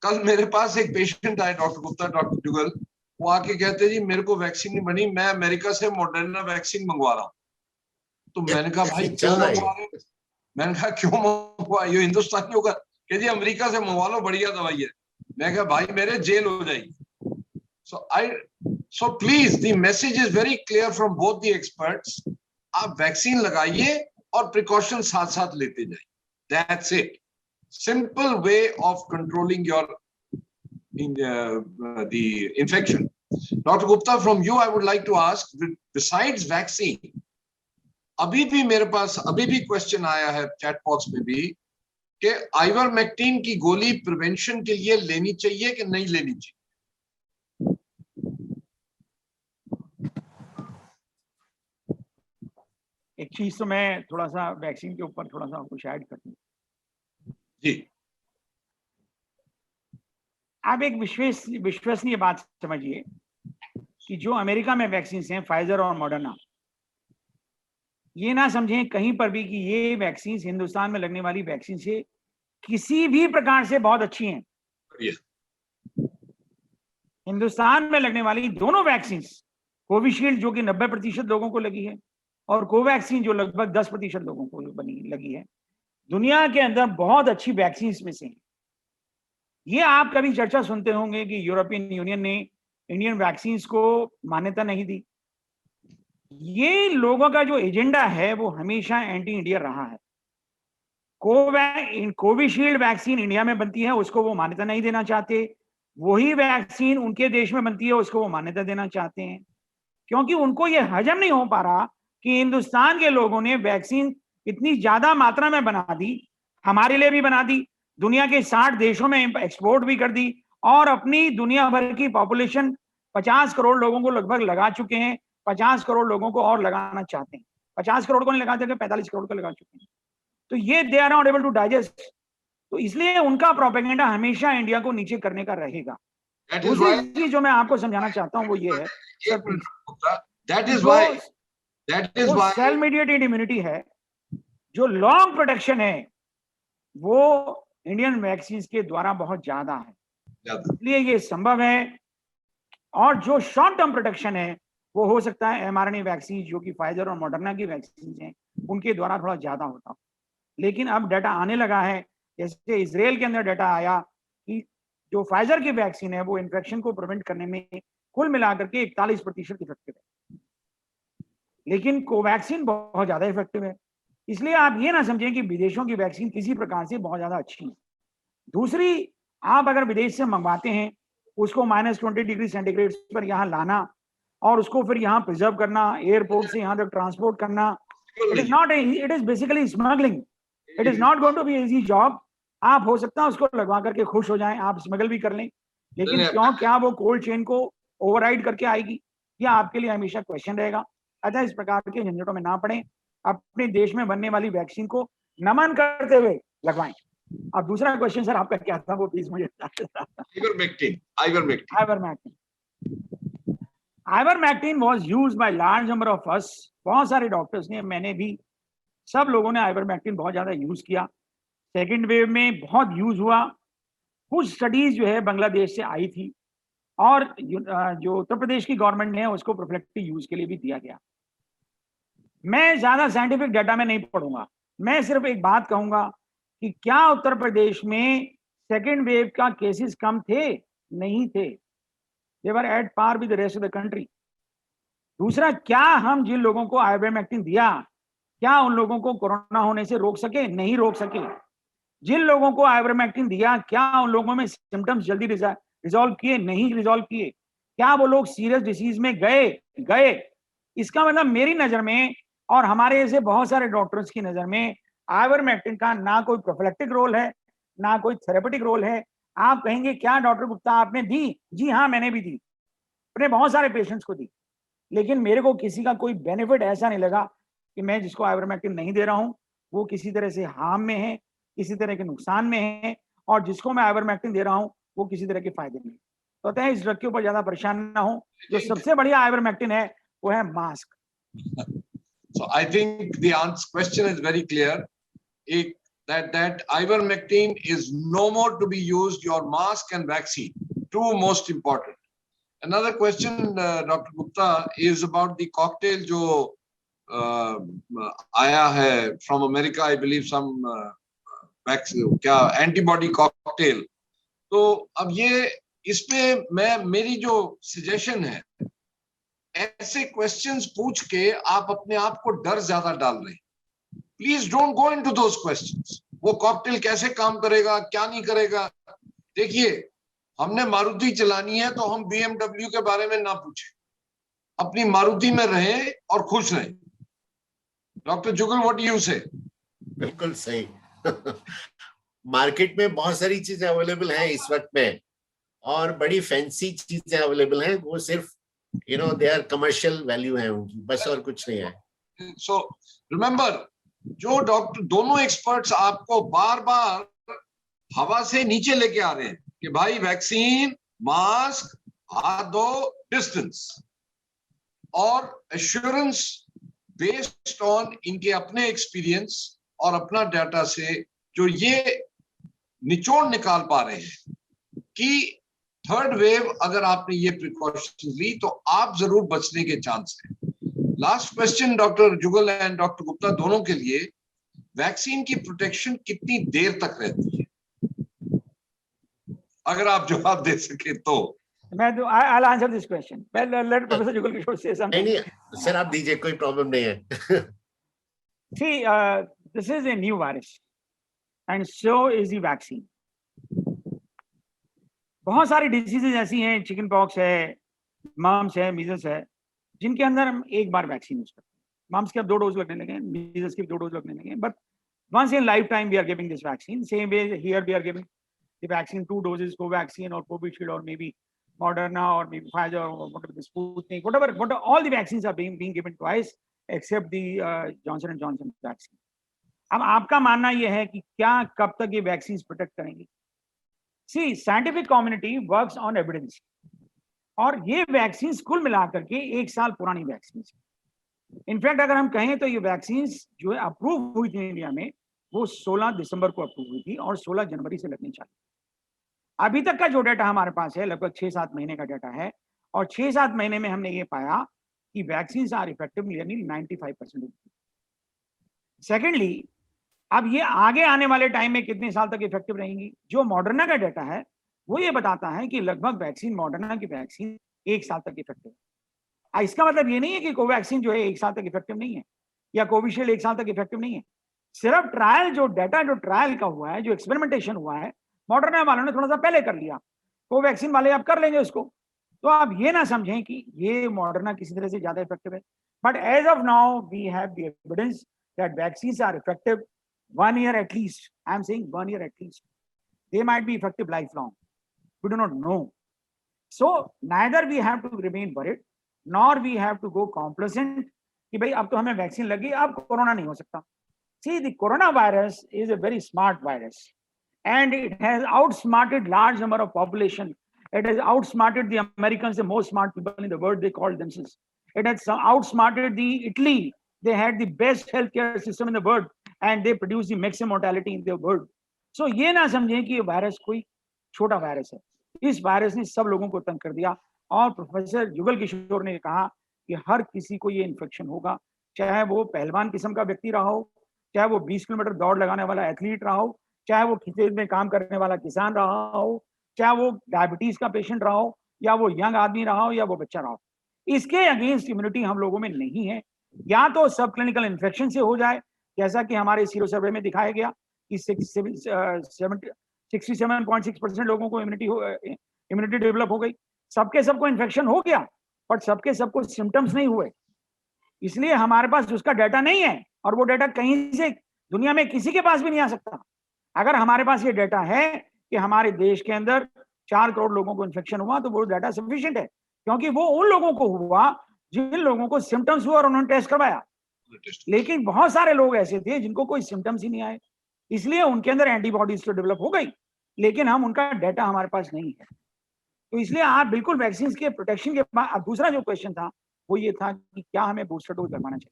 [SPEAKER 2] कल मेरे पास एक पेशेंट आए, डॉक्टर गुप्ता, डॉक्टर जुगल, वो आके कहते जी मेरे को वैक्सीन नहीं बनी, मैं अमेरिका से मॉडर्ना वैक्सीन मंगवा रहा हूँ। तो मैंने कहा भाई क्यों मंगवा रहे हो? मैंने कहा क्यों मंगवा, ये हिंदुस्तानी होगा कि जी अमेरिका से मंगवा लो, बढ़िया दवाई है। मैं कहा भाई मेरे जेल हो जाएगी। So please, the message is very clear from both the experts. आप वैक्सीन लगाइए और प्रिकॉशन साथ साथ लेते जाइए। That's it. Simple way of controlling your the infection. Dr. Gupta, from you, I would like to ask, besides vaccine, अभी भी मेरे पास अभी भी क्वेश्चन आया है चैट बॉक्स में भी कि आइवरमेक्टिन की गोली प्रिवेंशन के लिए लेनी चाहिए कि नहीं लेनी चाहिए?
[SPEAKER 4] एक चीज तो मैं थोड़ा सा वैक्सीन के ऊपर थोड़ा सा कुछ ऐड कर दूं
[SPEAKER 2] जी।
[SPEAKER 4] आप एक विश्वसनीय बात समझिए कि जो अमेरिका में वैक्सीन हैं, फाइजर और मॉडर्ना, ये ना समझें कहीं पर भी कि ये वैक्सीन हिंदुस्तान में लगने वाली वैक्सीन से किसी भी प्रकार से बहुत अच्छी हैं। हिंदुस्तान में लगने वाली दोनों वैक्सीन, कोविशील्ड जो कि 90% लोगों को लगी है और कोवैक्सीन जो लगभग 10% लोगों को लगी है, दुनिया के अंदर बहुत अच्छी वैक्सीन में से। ये आप कभी चर्चा सुनते होंगे कि यूरोपियन यूनियन ने इंडियन वैक्सीन को मान्यता नहीं दी। ये लोगों का जो एजेंडा है वो हमेशा एंटी इंडिया रहा है। कोविशील्ड वैक्सीन इंडिया में बनती है, उसको वो मान्यता नहीं देना चाहते। वही वैक्सीन उनके देश में बनती है, उसको वो मान्यता देना चाहते हैं, क्योंकि उनको ये हजम नहीं हो पा रहा कि हिंदुस्तान के लोगों ने वैक्सीन इतनी ज्यादा मात्रा में बना दी, हमारे लिए भी बना दी, दुनिया के 60 देशों में एक्सपोर्ट भी कर दी, और अपनी दुनिया भर की पॉपुलेशन 50 करोड़ लोगों को लगभग लगा चुके हैं। 50 करोड़ लोगों को और लगाना चाहते हैं। 50 करोड़ को नहीं लगा चुके, 45 करोड़ को लगा चुके हैं। तो ये they are not able to digest. तो इसलिए उनका प्रोपेगेंडा हमेशा इंडिया को नीचे करने का रहेगा। दूसरी चीज जो मैं आपको समझाना चाहता हूं वो ये है, सेल मीडिएटेड इम्यूनिटी है, जो लॉन्ग प्रोटेक्शन है, वो इंडियन वैक्सीन के द्वारा बहुत ज्यादा है, इसलिए ये संभव है। और जो शॉर्ट टर्म प्रोटेक्शन है वो हो सकता है mRNA वैक्सीन जो कि फाइजर और मॉडर्ना की वैक्सीन हैं उनके द्वारा थोड़ा ज्यादा होता हो। लेकिन अब डाटा आने लगा है, जैसे इजराइल के अंदर डाटा आया कि जो फाइजर की वैक्सीन है वो इन्फेक्शन को प्रिवेंट करने में कुल मिलाकर के 41% इफेक्टिव है, लेकिन कोवैक्सीन बहुत ज्यादा इफेक्टिव है। इसलिए आप ये ना समझें कि विदेशों की वैक्सीन किसी प्रकार से बहुत ज्यादा अच्छी है। दूसरी, आप अगर विदेश से मंगवाते हैं, उसको -20 डिग्री सेंटीग्रेड पर यहाँ लाना और उसको फिर यहाँ प्रिजर्व करना, एयरपोर्ट से यहाँ तक ट्रांसपोर्ट करना, it is basically smuggling. It is not going to be easy job. आप हो सकता है उसको लगवा करके खुश हो जाएं, आप स्मगल भी कर लें, लेकिन क्या वो कोल्ड चेन को ओवरराइड करके आएगी, यह आपके लिए हमेशा क्वेश्चन रहेगा। अतः इस प्रकार के झंझटों में ना पड़े, अपने देश में बनने वाली वैक्सीन को नमन करते हुए लगवाएं। अब दूसरा क्वेश्चन सर आपका क्या था वो प्लीज मुझे ivermectin was used by large number of us. बहुत सारे डॉक्टर्स ने, मैंने भी, सब लोगों ने आइवरमेक्टिन बहुत ज्यादा यूज किया। सेकेंड वेव में बहुत यूज हुआ। कुछ स्टडीज जो है बांग्लादेश से आई थी और जो उत्तर प्रदेश की गवर्नमेंट ने उसको प्रोफिलैक्टिक यूज के लिए भी दिया गया। मैं ज्यादा साइंटिफिक डाटा में नहीं पढ़ूंगा, मैं सिर्फ एक बात कहूंगा कि क्या उत्तर प्रदेश में सेकेंड वेव का केसेस कम थे? नहीं थे, they were at par with the rest of the country. दूसरा, क्या हम जिन लोगों को आइवरमेक्टिन दिया, क्या उन लोगों को कोरोना होने से रोक सके? नहीं रोक सके। जिन लोगों को आइवरमेक्टिन दिया, क्या उन लोगों में सिम्टम्स जल्दी रिजॉल्व किए? नहीं रिजॉल्व किए। क्या वो लोग सीरियस डिसीज में गए? इसका मतलब मेरी नजर में और हमारे ऐसे बहुत सारे डॉक्टर्स की नजर में आइवरमेक्टिन का ना कोई प्रोफिलैक्टिक रोल है, ना कोई थेरेपेटिक रोल है। आप कहेंगे क्या डॉक्टर गुप्ता आपने दी? जी हाँ, मैंने भी दी, अपने बहुत सारे पेशेंट्स को दी, लेकिन मेरे को किसी का कोई बेनिफिट ऐसा नहीं लगा कि मैं जिसको आइवरमेक्टिन नहीं दे रहा हूँ वो किसी तरह से हार्म में है, किसी तरह के नुकसान में है, और जिसको मैं आइवरमेक्टिन दे रहा हूँ वो किसी तरह के फायदे में। तो अतः इस ड्रग के ऊपर ज्यादा परेशान ना हो। जो सबसे बढ़िया आइवरमेक्टिन है वो है mask.
[SPEAKER 2] So I think the question is very clear. That ivermectin is no more to be used. Your mask and vaccine, two most important. Another question, Dr. Gupta, is about the cocktail जो आया है from America, I believe some vaccine, क्या antibody cocktail. तो अब ये इसमें मेरी जो सजेशन है, ऐसे क्वेश्चंस पूछ के आप अपने आप को डर ज्यादा डाल रहे हैं। Please don't go into those questions. वो कॉकटेल कैसे काम करेगा, क्या नहीं करेगा। देखिए, हमने मारुति चलानी है तो हम BMW के बारे में ना पूछे, अपनी मारुति में रहें और खुश रहें। Doctor Jugal, what do you से?
[SPEAKER 3] बिल्कुल सही। मार्केट में बहुत सारी चीजें अवेलेबल हैं इस वक्त में, और बड़ी फैंसी चीजें अवेलेबल हैं, वो सिर्फ दे आर कमर्शियल वैल्यू है उनकी, बस और कुछ नहीं है।
[SPEAKER 2] सो रिमेंबर, जो डॉक्टर दोनों एक्सपर्ट्स आपको बार बार हवा से नीचे लेके आ रहे हैं कि भाई वैक्सीन, मास्क, हाथ धो, डिस्टेंस, और एश्योरेंस बेस्ड ऑन इनके अपने एक्सपीरियंस और अपना डाटा से जो ये निचोड़ निकाल पा रहे हैं कि थर्ड वेव अगर आपने ये प्रिकॉशन ली तो आप जरूर बचने के चांस हैं। Last question doctor Jugal and doctor Gupta दोनों के लिए, वैक्सीन की प्रोटेक्शन कितनी देर तक रहती है, अगर आप जवाब दे सके तो?
[SPEAKER 4] I'll answer this question. Well, let Professor Jugal Kishore say something.
[SPEAKER 3] नहीं सर, आप दीजिए, कोई प्रॉब्लम नहीं है।
[SPEAKER 4] See, this is a new virus and so is the vaccine. बहुत सारी डिजीजेज ऐसी हैं, चिकन पॉक्स है, मम्स है, मीजल्स है, जिनके अंदर हम एक बार वैक्सीन यूज करते हैं। मम्स के अब 2 डोज लगने लगे हैं, मीजल्स के 2 डोज लगने लगे हैं, but once in lifetime we are giving this vaccine. Same way here we are giving the vaccine 2 doses, Covaxin or Covishield or maybe Moderna or maybe Pfizer or whatever, the Sputnik, whatever, all the vaccines are being given twice except the Johnson & Johnson vaccine. अब आपका मानना यह है कि क्या कब तक ये वैक्सीन प्रोटेक्ट करेंगी? See, scientific community works on evidence, और ये वैक्सीन कुल मिलाकर के 1 साल पुरानी वैक्सीन। इनफैक्ट अगर हम कहें तो ये वैक्सीन जो है अप्रूव हुई थी इंडिया में, वो 16 दिसंबर को अप्रूव हुई थी और 16 जनवरी से लगनी चाहिए। अभी तक का जो डाटा हमारे पास है लगभग 6-7 महीने का डाटा है, और 6-7 महीने में हमने ये पाया कि vaccine are effective nearly 95%। Secondly, अब ये आगे आने वाले टाइम में कितने साल तक इफेक्टिव रहेंगी? जो मॉडर्ना का डाटा है वो ये बताता है कि लगभग वैक्सीन, मॉडर्ना की वैक्सीन 1 साल तक इफेक्टिव है। इसका मतलब ये नहीं है कि कोवैक्सीन जो है 1 साल तक इफेक्टिव नहीं है, या कोविशील्ड 1 साल तक इफेक्टिव नहीं है। सिर्फ ट्रायल, जो डाटा जो ट्रायल का हुआ है, जो एक्सपेरिमेंटेशन हुआ है, मॉडर्ना वालों ने थोड़ा सा पहले कर लिया, कोवैक्सीन वाले अब कर लेंगे उसको। तो आप ये ना समझें कि ये मॉडर्ना किसी तरह से ज्यादा इफेक्टिव है, but as of now we have the evidence that vaccines are effective 1 year at least. I am saying 1 year at least. They might be effective lifelong. We do not know. So neither we have to remain worried, nor we have to go complacent कि भाई अब तो हमें vaccine लगी, अब corona नहीं हो सकता। See, the coronavirus is a very smart virus, and it has outsmarted large number of population. It has outsmarted the Americans, the most smart people in the world, they call themselves. It has outsmarted the Italy. They had the best healthcare system in the world, and they produce the maximum mortality in the world. So ये ना समझें कि ये virus कोई छोटा virus है। इस virus ने सब लोगों को तंग कर दिया, और प्रोफेसर जुगल किशोर ने कहा कि हर किसी को ये इन्फेक्शन होगा, चाहे वो पहलवान किस्म का व्यक्ति रहा हो, चाहे वो 20 किलोमीटर दौड़ लगाने वाला एथलीट रहा हो, चाहे वो खेत में काम करने वाला किसान रहा हो, चाहे वो डायबिटीज का पेशेंट रहा हो, या वो यंग आदमी रहा हो, या वो बच्चा रहा हो। इसके अगेंस्ट इम्यूनिटी हम लोगों में नहीं है। या तो सब क्लिनिकल इन्फेक्शन से हो जाए, जैसा कि हमारे सीरो सर्वे में दिखाया गया कि 67.6% लोगों को इम्यूनिटी डेवलप हो गई, सबके सबको इन्फेक्शन हो गया, बट सबके सबको सिम्टम्स नहीं हुए। इसलिए हमारे पास उसका डाटा नहीं है, और वो डाटा कहीं से दुनिया में किसी के पास भी नहीं आ सकता। अगर हमारे पास ये डाटा है कि हमारे देश के अंदर 4 करोड़ लोगों को इन्फेक्शन हुआ, तो वो डाटा सफिशिएंट है, क्योंकि वो उन लोगों को हुआ जिन लोगों को सिम्टम्स हुआ और उन्होंने टेस्ट करवाया। लेकिन बहुत सारे लोग ऐसे थे जिनको कोई सिम्टम्स ही नहीं आए, इसलिए उनके अंदर एंटीबॉडीज तो डेवलप हो गई, लेकिन हम उनका डाटा हमारे पास नहीं है। तो इसलिए आप बिल्कुल वैक्सीन के प्रोटेक्शन के बाद, दूसरा जो क्वेश्चन था वो ये था कि क्या हमें बूस्टर डोज लगवाना चाहिए।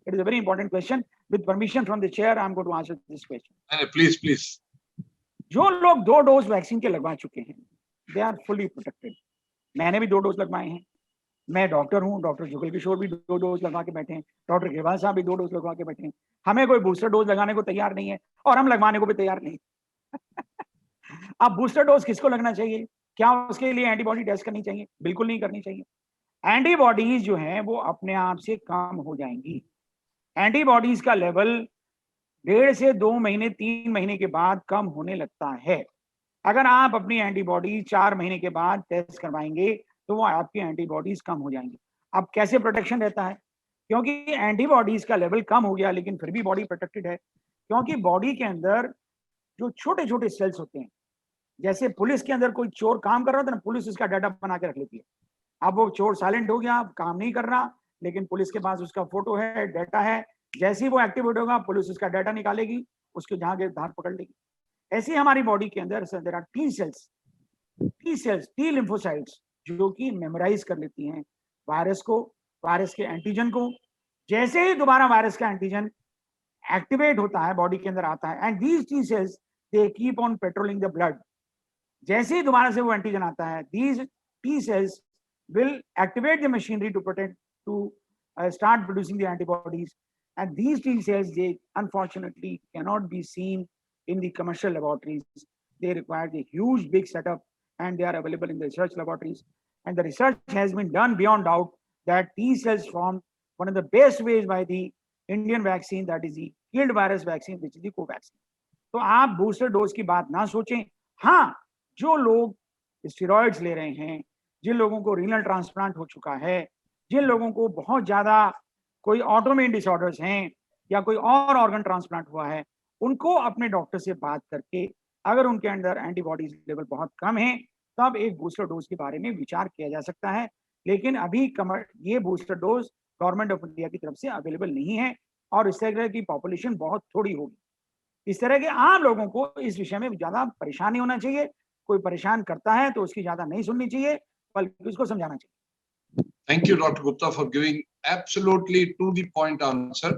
[SPEAKER 4] It is a very important question. With permission from the chair, I am going to answer this question.
[SPEAKER 2] Please please.
[SPEAKER 4] जो लोग 2 डोज वैक्सीन के लगवा चुके हैं, दे आर फुली प्रोटेक्टेड। मैंने भी 2 डोज लगवाए हैं, मैं डॉक्टर हूँ, डॉक्टर जुगल किशोर भी 2 डोज लगवा के बैठे हैं, डॉक्टर ग्रेवाल साहब भी 2 डोज लगवा के बैठे हैं। हमें कोई बूस्टर डोज लगाने को तैयार नहीं है, और हम लगवाने को भी तैयार नहीं। अब बूस्टर डोज किसको लगना चाहिए? क्या उसके लिए एंटीबॉडी टेस्ट करनी चाहिए? बिल्कुल नहीं करनी चाहिए। एंटीबॉडीज जो हैं वो अपने आप से कम हो जाएंगी। एंटीबॉडीज का लेवल 1.5 से 2 महीने 3 महीने के बाद कम होने लगता है। अगर आप अपनी एंटीबॉडी 4 महीने के बाद टेस्ट करवाएंगे तो वो आपकी एंटीबॉडीज कम हो जाएंगी। अब कैसे प्रोटेक्शन रहता है? क्योंकि एंटीबॉडीज का लेवल कम हो गया लेकिन फिर भी बॉडी प्रोटेक्टेड है, क्योंकि बॉडी के अंदर जो छोटे छोटे सेल्स होते हैं, जैसे पुलिस के अंदर कोई चोर काम कर रहा था ना, पुलिस उसका डाटा बना के रख लेती है। अब वो चोर साइलेंट हो गया, काम नहीं कर रहा, लेकिन पुलिस के पास उसका फोटो है, डाटा है। जैसे ही वो एक्टिवेट होगा, पुलिस उसका डाटा निकालेगी, उसके जहां के धार पकड़ लेगी। ऐसे ही हमारी बॉडी के अंदर there are T cells, T lymphocytes, जो कि मेमोराइज कर लेती हैं वायरस को, वायरस के एंटीजन को। जैसे ही दोबारा वायरस का एंटीजन एक्टिवेट होता है, बॉडी के अंदर आता है, and these T cells they keep on patrolling the blood. जैसे ही दोबारा से वो एंटीजन आता है, these T cells will activate the machinery to start producing the antibodies, and these T cells, they unfortunately cannot be seen in the commercial laboratories. They require the huge big setup, and they are available in the research laboratories, and the research has been done beyond doubt that T cells form one of the best ways by the Indian vaccine, that is the killed virus vaccine, which is the Covaxin. तो आप booster dose की बात ना सोचें। हाँ, जो लोग steroids ले रहे हैं, जिन लोगों को रीनल ट्रांसप्लांट हो चुका है, जिन लोगों को बहुत ज्यादा कोई ऑटोइम्यून डिसऑर्डर्स हैं या कोई और ऑर्गन ट्रांसप्लांट हुआ है, उनको अपने डॉक्टर से बात करके अगर उनके अंदर एंटीबॉडीज लेवल बहुत कम है, तब एक बूस्टर डोज के बारे में विचार किया जा सकता है। लेकिन अभी ये booster dose government of India की तरफ से अवेलेबल नहीं है, और इस तरह की पॉपुलेशन बहुत थोड़ी होगी। इस तरह के आम लोगों को इस विषय में ज्यादा परेशान नहीं होना चाहिए। कोई परेशान करता है तो उसकी ज्यादा नहीं सुननी चाहिए, बल्कि उसको समझाना चाहिए।
[SPEAKER 2] Thank you, Dr. Gupta, for giving absolutely to the point answer.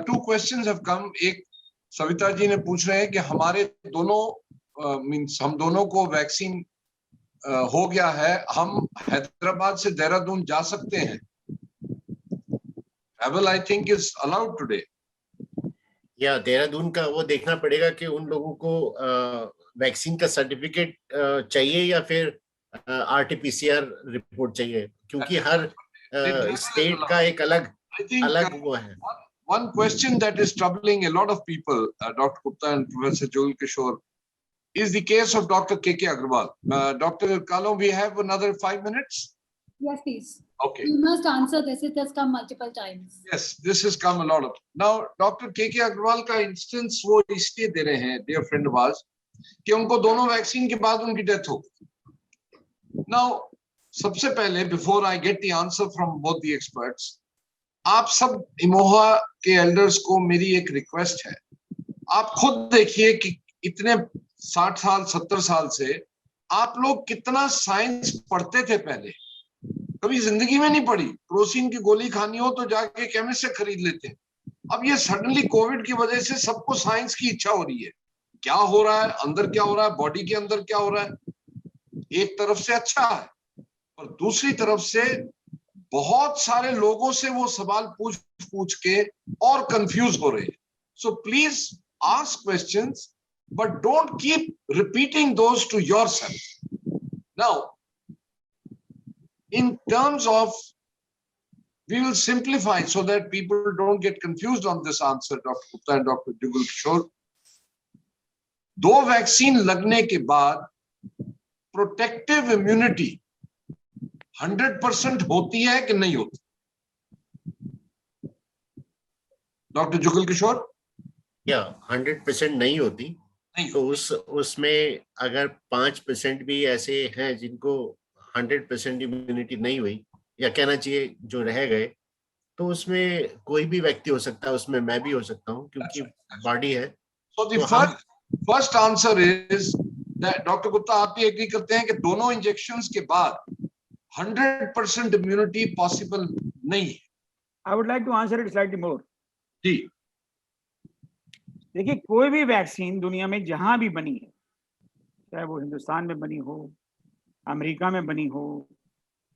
[SPEAKER 2] 2 questions have come. एक सविता जी ने पूछ रहे हैं कि हमारे दोनों मीन्स हम दोनों को वैक्सीन हो गया है, हम हैदराबाद से देहरादून जा सकते हैं? Travel, I think, is allowed today.
[SPEAKER 3] या देहरादून का वो देखना पड़ेगा कि उन लोगों को वैक्सीन का सर्टिफिकेट चाहिए या फिर RT-PCR रिपोर्ट चाहिए, क्योंकि हर स्टेट का एक अलग वो है।
[SPEAKER 2] One question that is troubling a lot of people, Dr. Gupta and Professor Jugal Kishore, is the case of Dr. K.K. Agarwal. Dr. Kalo, we have another 5 minutes?
[SPEAKER 1] Yes, please.
[SPEAKER 2] Okay.
[SPEAKER 1] You must answer this. It has come multiple times.
[SPEAKER 2] Yes, this has come a lot of. Now, Dr. K.K. Agarwal का instance वो इसलिए दे रहे हैं, dear friend of ours, कि उनको दोनों vaccine के बाद उनकी डेथ हो। Now, सबसे पहले, before I get the answer from both the experts, आप सब इमोहा के एल्डर्स को मेरी एक रिक्वेस्ट है, आप खुद देखिए कि इतने 60 साल 70 साल से आप लोग कितना साइंस पढ़ते थे पहले, कभी जिंदगी में नहीं पढ़ी। क्रोसिन की गोली खानी हो तो जाके केमिस्ट से खरीद लेते हैं। अब ये सडनली कोविड की वजह से सबको साइंस की इच्छा हो रही है, क्या हो रहा है अंदर, क्या हो रहा है बॉडी के अंदर, क्या हो रहा है। एक तरफ से अच्छा है, और दूसरी तरफ से बहुत सारे लोगों से वो सवाल पूछ के और कंफ्यूज हो रहे हैं। So please ask questions, but don't keep repeating those two yourself. Now, in terms of, we will simplify so that people don't get confused on this answer, Dr. Gupta and Dr. Jugal Kishore. 2 vaccine लगने के बाद protective immunity 100% होती है कि नहीं होती? Doctor Jugal किशोर?
[SPEAKER 3] या 100% नहीं होती।
[SPEAKER 2] नहीं।
[SPEAKER 3] तो उसमें अगर 5% भी ऐसे हैं जिनको 100% इम्यूनिटी नहीं हुई, या कहना चाहिए जो रह गए, तो उसमें कोई भी व्यक्ति हो सकता है, उसमें मैं भी हो सकता हूँ, क्योंकि बॉडी है।
[SPEAKER 2] So the first answer is that doctor Gupta, आप भी एग्री करते हैं कि दोनों इंजेक्शंस के बाद 100% इम्यूनिटी पॉसिबल नहीं है?
[SPEAKER 4] I would like to answer it slightly more.
[SPEAKER 2] जी।
[SPEAKER 4] देखिए, कोई भी वैक्सीन दुनिया में जहां भी बनी है, चाहे वो हिंदुस्तान में बनी हो, अमेरिका में बनी हो,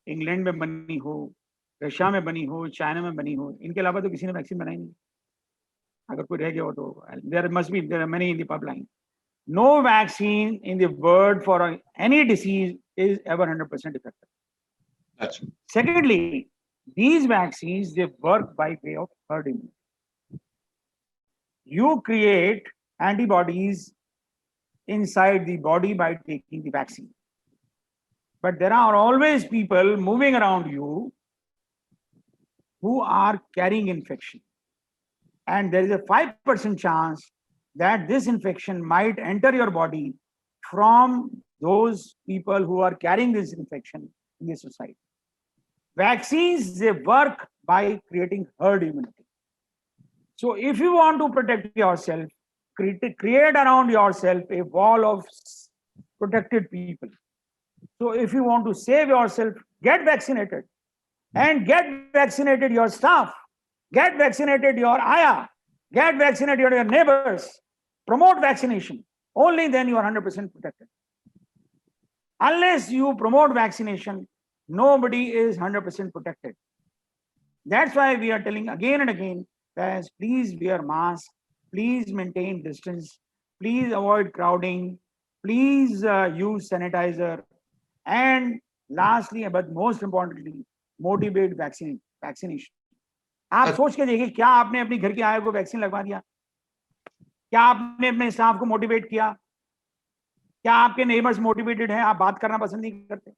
[SPEAKER 4] इंग्लैंड में बनी हो, रशिया में बनी हो, चाइना में बनी हो, इनके अलावा तो किसी ने वैक्सीन बनाई नहीं। अगर कोई रह गया हो तो there are many in the pipeline. No vaccine in the world for any disease is ever 100% effective.
[SPEAKER 2] That's right.
[SPEAKER 4] Secondly, these vaccines, they work by way of herd immunity. You create antibodies inside the body by taking the vaccine. But there are always people moving around you who are carrying infection. And there is a 5% chance that this infection might enter your body from those people who are carrying this infection in the society. Vaccines, they work by creating herd immunity. So if you want to protect yourself, create around yourself a wall of protected people. So if you want to save yourself, get vaccinated, and get vaccinated your staff, get vaccinated your ayah, get vaccinated your neighbors, promote vaccination. Only then you are 100% protected. Unless you promote vaccination, nobody is 100% protected. That's why we are telling again and again that please wear mask, please maintain distance, please avoid crowding, please use sanitizer, and lastly, but most importantly, motivate vaccination. आप सोच के देखिए, क्या आपने अपनी घर के आया को वैक्सीन लगवा दिया? क्या आपने अपने स्टाफ को मोटिवेट किया? क्या आपके नेबर्स मोटिवेटेड हैं? आप बात करना पसंद नहीं करते?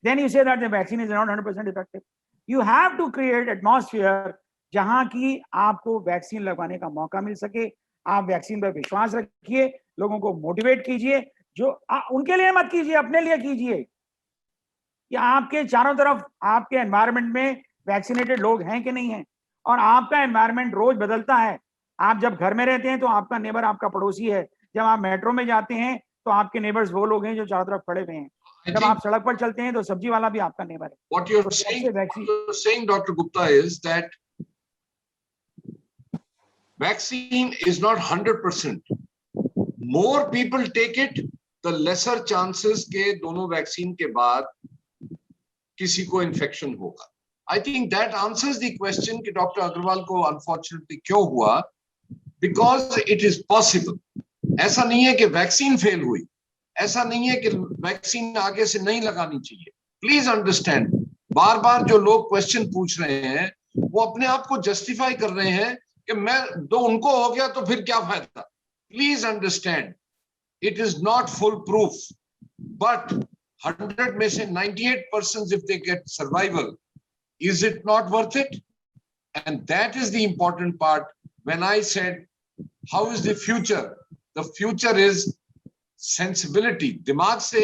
[SPEAKER 4] Then you say that the vaccine is not 100% effective. You have to create atmosphere जहां की आपको वैक्सीन लगवाने का मौका मिल सके। आप वैक्सीन पर विश्वास रखिए, लोगों को मोटिवेट कीजिए, जो उनके लिए मत कीजिए, अपने लिए कीजिए कि आपके चारों तरफ आपके एनवायरनमेंट में वैक्सीनेटेड लोग हैं कि नहीं हैं। और आपका एनवायरनमेंट रोज बदलता है। आप जब घर में रहते हैं तो आपका नेबर आपका पड़ोसी है, जब आप मेट्रो में जाते हैं तो आपके नेबर्स वो लोग हैं जो चारों तरफ खड़े हुए हैं, जब आप सड़क पर चलते हैं तो सब्जी वाला भी आपका नेबर है।
[SPEAKER 2] What you're saying, Dr. Gupta, is that vaccine is not 100%. More people take it, the lesser chances के दोनों वैक्सीन के बाद किसी को इन्फेक्शन होगा। I think that answers the question कि डॉक्टर अग्रवाल को अनफॉर्चुनेटली क्यों हुआ, because it is possible. ऐसा नहीं है कि वैक्सीन फेल हुई, ऐसा नहीं है कि वैक्सीन आगे से नहीं लगानी चाहिए। प्लीज अंडरस्टैंड, बार बार जो लोग क्वेश्चन पूछ रहे हैं वो अपने आप को जस्टिफाई कर रहे हैं कि मैं तो उनको हो गया तो फिर क्या फायदा। Please understand, it is not full proof, but 100 में से 98% if they get survival, is it not worth it? And that is the important part. When I said how is the future is sensibility. दिमाग से,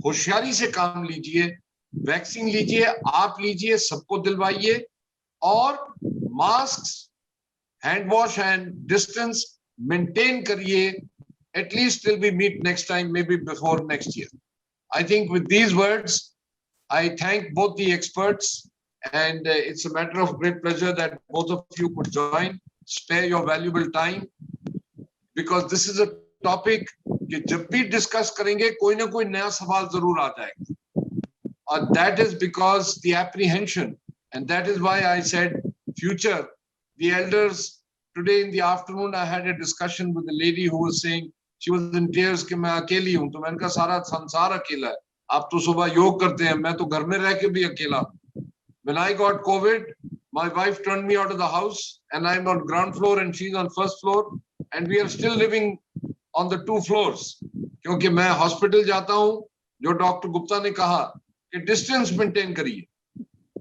[SPEAKER 2] होशियारी से काम लीजिए, vaccine लीजिए, आप लीजिए, सबको दिलवाइए, और mask, hand wash and distance maintain करिए, at least till we meet next time, maybe before next year. I think with these words, I thank both the experts, and it's a matter of great pleasure that both of you could join, spare your valuable time, because this is a topic कि जब भी discuss करेंगे कोई ना कोई नया सवाल जरूर आ जाएगा, और that is because the apprehension, and that is why I said future. The elders, today in the afternoon I had a discussion with a lady who was saying she was in tears कि मैं अकेली हूं। तो मैंने कहा सारा संसार अकेला है, आप तो सुबह योग करते हैं, मैं तो घर में रह के भी अकेला हूं। When I got COVID, my wife turned me out of the house, and I'm on ground floor and she's on first floor, and we are still living on the 2 floors. क्योंकि मैं हॉस्पिटल जाता हूँ, जो doctor Gupta ने कहा कि distance maintain करिए,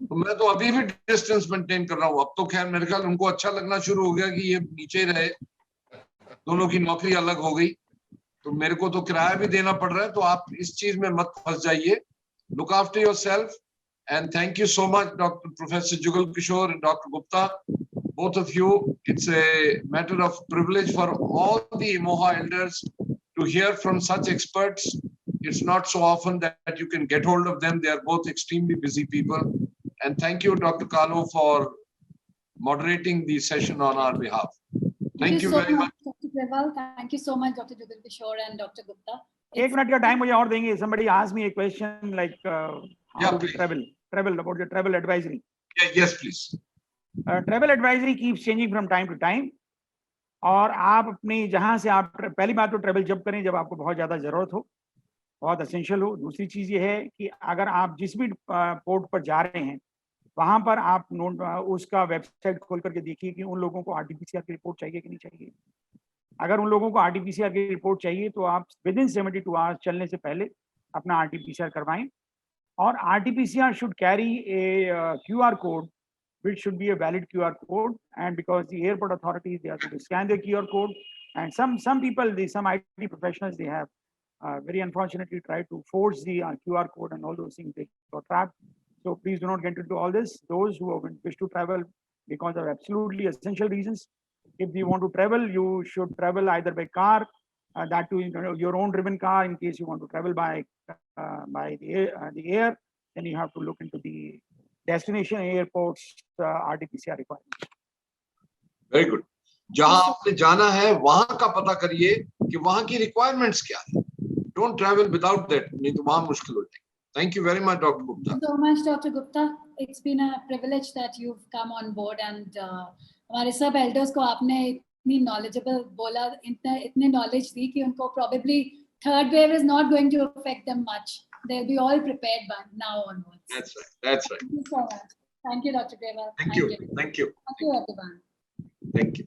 [SPEAKER 2] तो मैं तो अभी भी डिस्टेंस मेंटेन कर रहा हूँ. अब तो खैर मेरे ख्याल उनको अच्छा लगना शुरू हो गया कि ये नीचे रहे, दोनों की नौकरी अलग हो गई, तो मेरे को तो किराया भी देना पड़ रहा है. तो आप इस चीज में मत फंस जाइए. Look after yourself, and thank you so much, Dr. Professor Jugal Kishore and Dr. Gupta, both of you. It's a matter of privilege for all the Imoha elders to hear from such experts. It's not so often that you can get hold of them. They are both extremely busy people. And thank you, Dr. Kalu, for moderating the session on our behalf. Thank you
[SPEAKER 1] so
[SPEAKER 2] very much.
[SPEAKER 1] Dr. Grewal. Thank you so much, Dr. Jugal Kishore and Dr. Gupta.
[SPEAKER 4] एक minute का time मुझे और देंगे. Somebody asked me a question like how
[SPEAKER 2] Yeah,
[SPEAKER 4] do we
[SPEAKER 2] please.
[SPEAKER 4] travel about the travel advisory.
[SPEAKER 2] Yes, please.
[SPEAKER 4] Travel advisory keeps changing from time to time. और आप अपनी जहां से आप पहली बात तो ट्रेवल जब करें जब आपको बहुत ज्यादा जरूरत हो, बहुत एसेंशियल हो. दूसरी चीज ये है कि अगर आप जिस भी पोर्ट पर जा रहे हैं वहां पर आप उसका वेबसाइट खोल करके देखिए कि उन लोगों को आरटीपीसीआर की रिपोर्ट चाहिए कि नहीं चाहिए. अगर उन लोगों को आरटीपीसीआर की रिपोर्ट चाहिए तो आप विद इन 72 आवर्स चलने से पहले अपना आरटीपीसीआर करवाएं. और RTPCR should carry A QR code, which should be a valid QR code, and because the airport authorities, they are going to scan the QR code, and some people, some IT professionals, they have very unfortunately tried to force the QR code and all those things. They got trapped. So please do not get into all this. Those who wish to travel because of absolutely essential reasons, if you want to travel, you should travel either by car, that too, your own driven car. In case you want to travel by the air, then you have to look into the destination airports RT-PCR requirements.
[SPEAKER 2] Very good. जहां आपने जाना है वहां का पता करिए कि वहां की requirements क्या है. Don't travel without that. नहीं तो वहां मुश्किल हो जाएगी. Thank you very much, Dr. Gupta.
[SPEAKER 1] Thank you so much, Dr. Gupta. It's been a privilege that you've come on board, and हमारे सब elders को आपने इतनी knowledgeable बोला, इतने knowledge दी कि उनको probably third wave is not going to affect them much. They'll be all prepared by now onwards.
[SPEAKER 2] That's right. That's right.
[SPEAKER 1] Thank you so much. Thank you, Dr. Grewal.
[SPEAKER 2] Thank you. Thank you.
[SPEAKER 1] Thank you, everyone.
[SPEAKER 2] Thank you.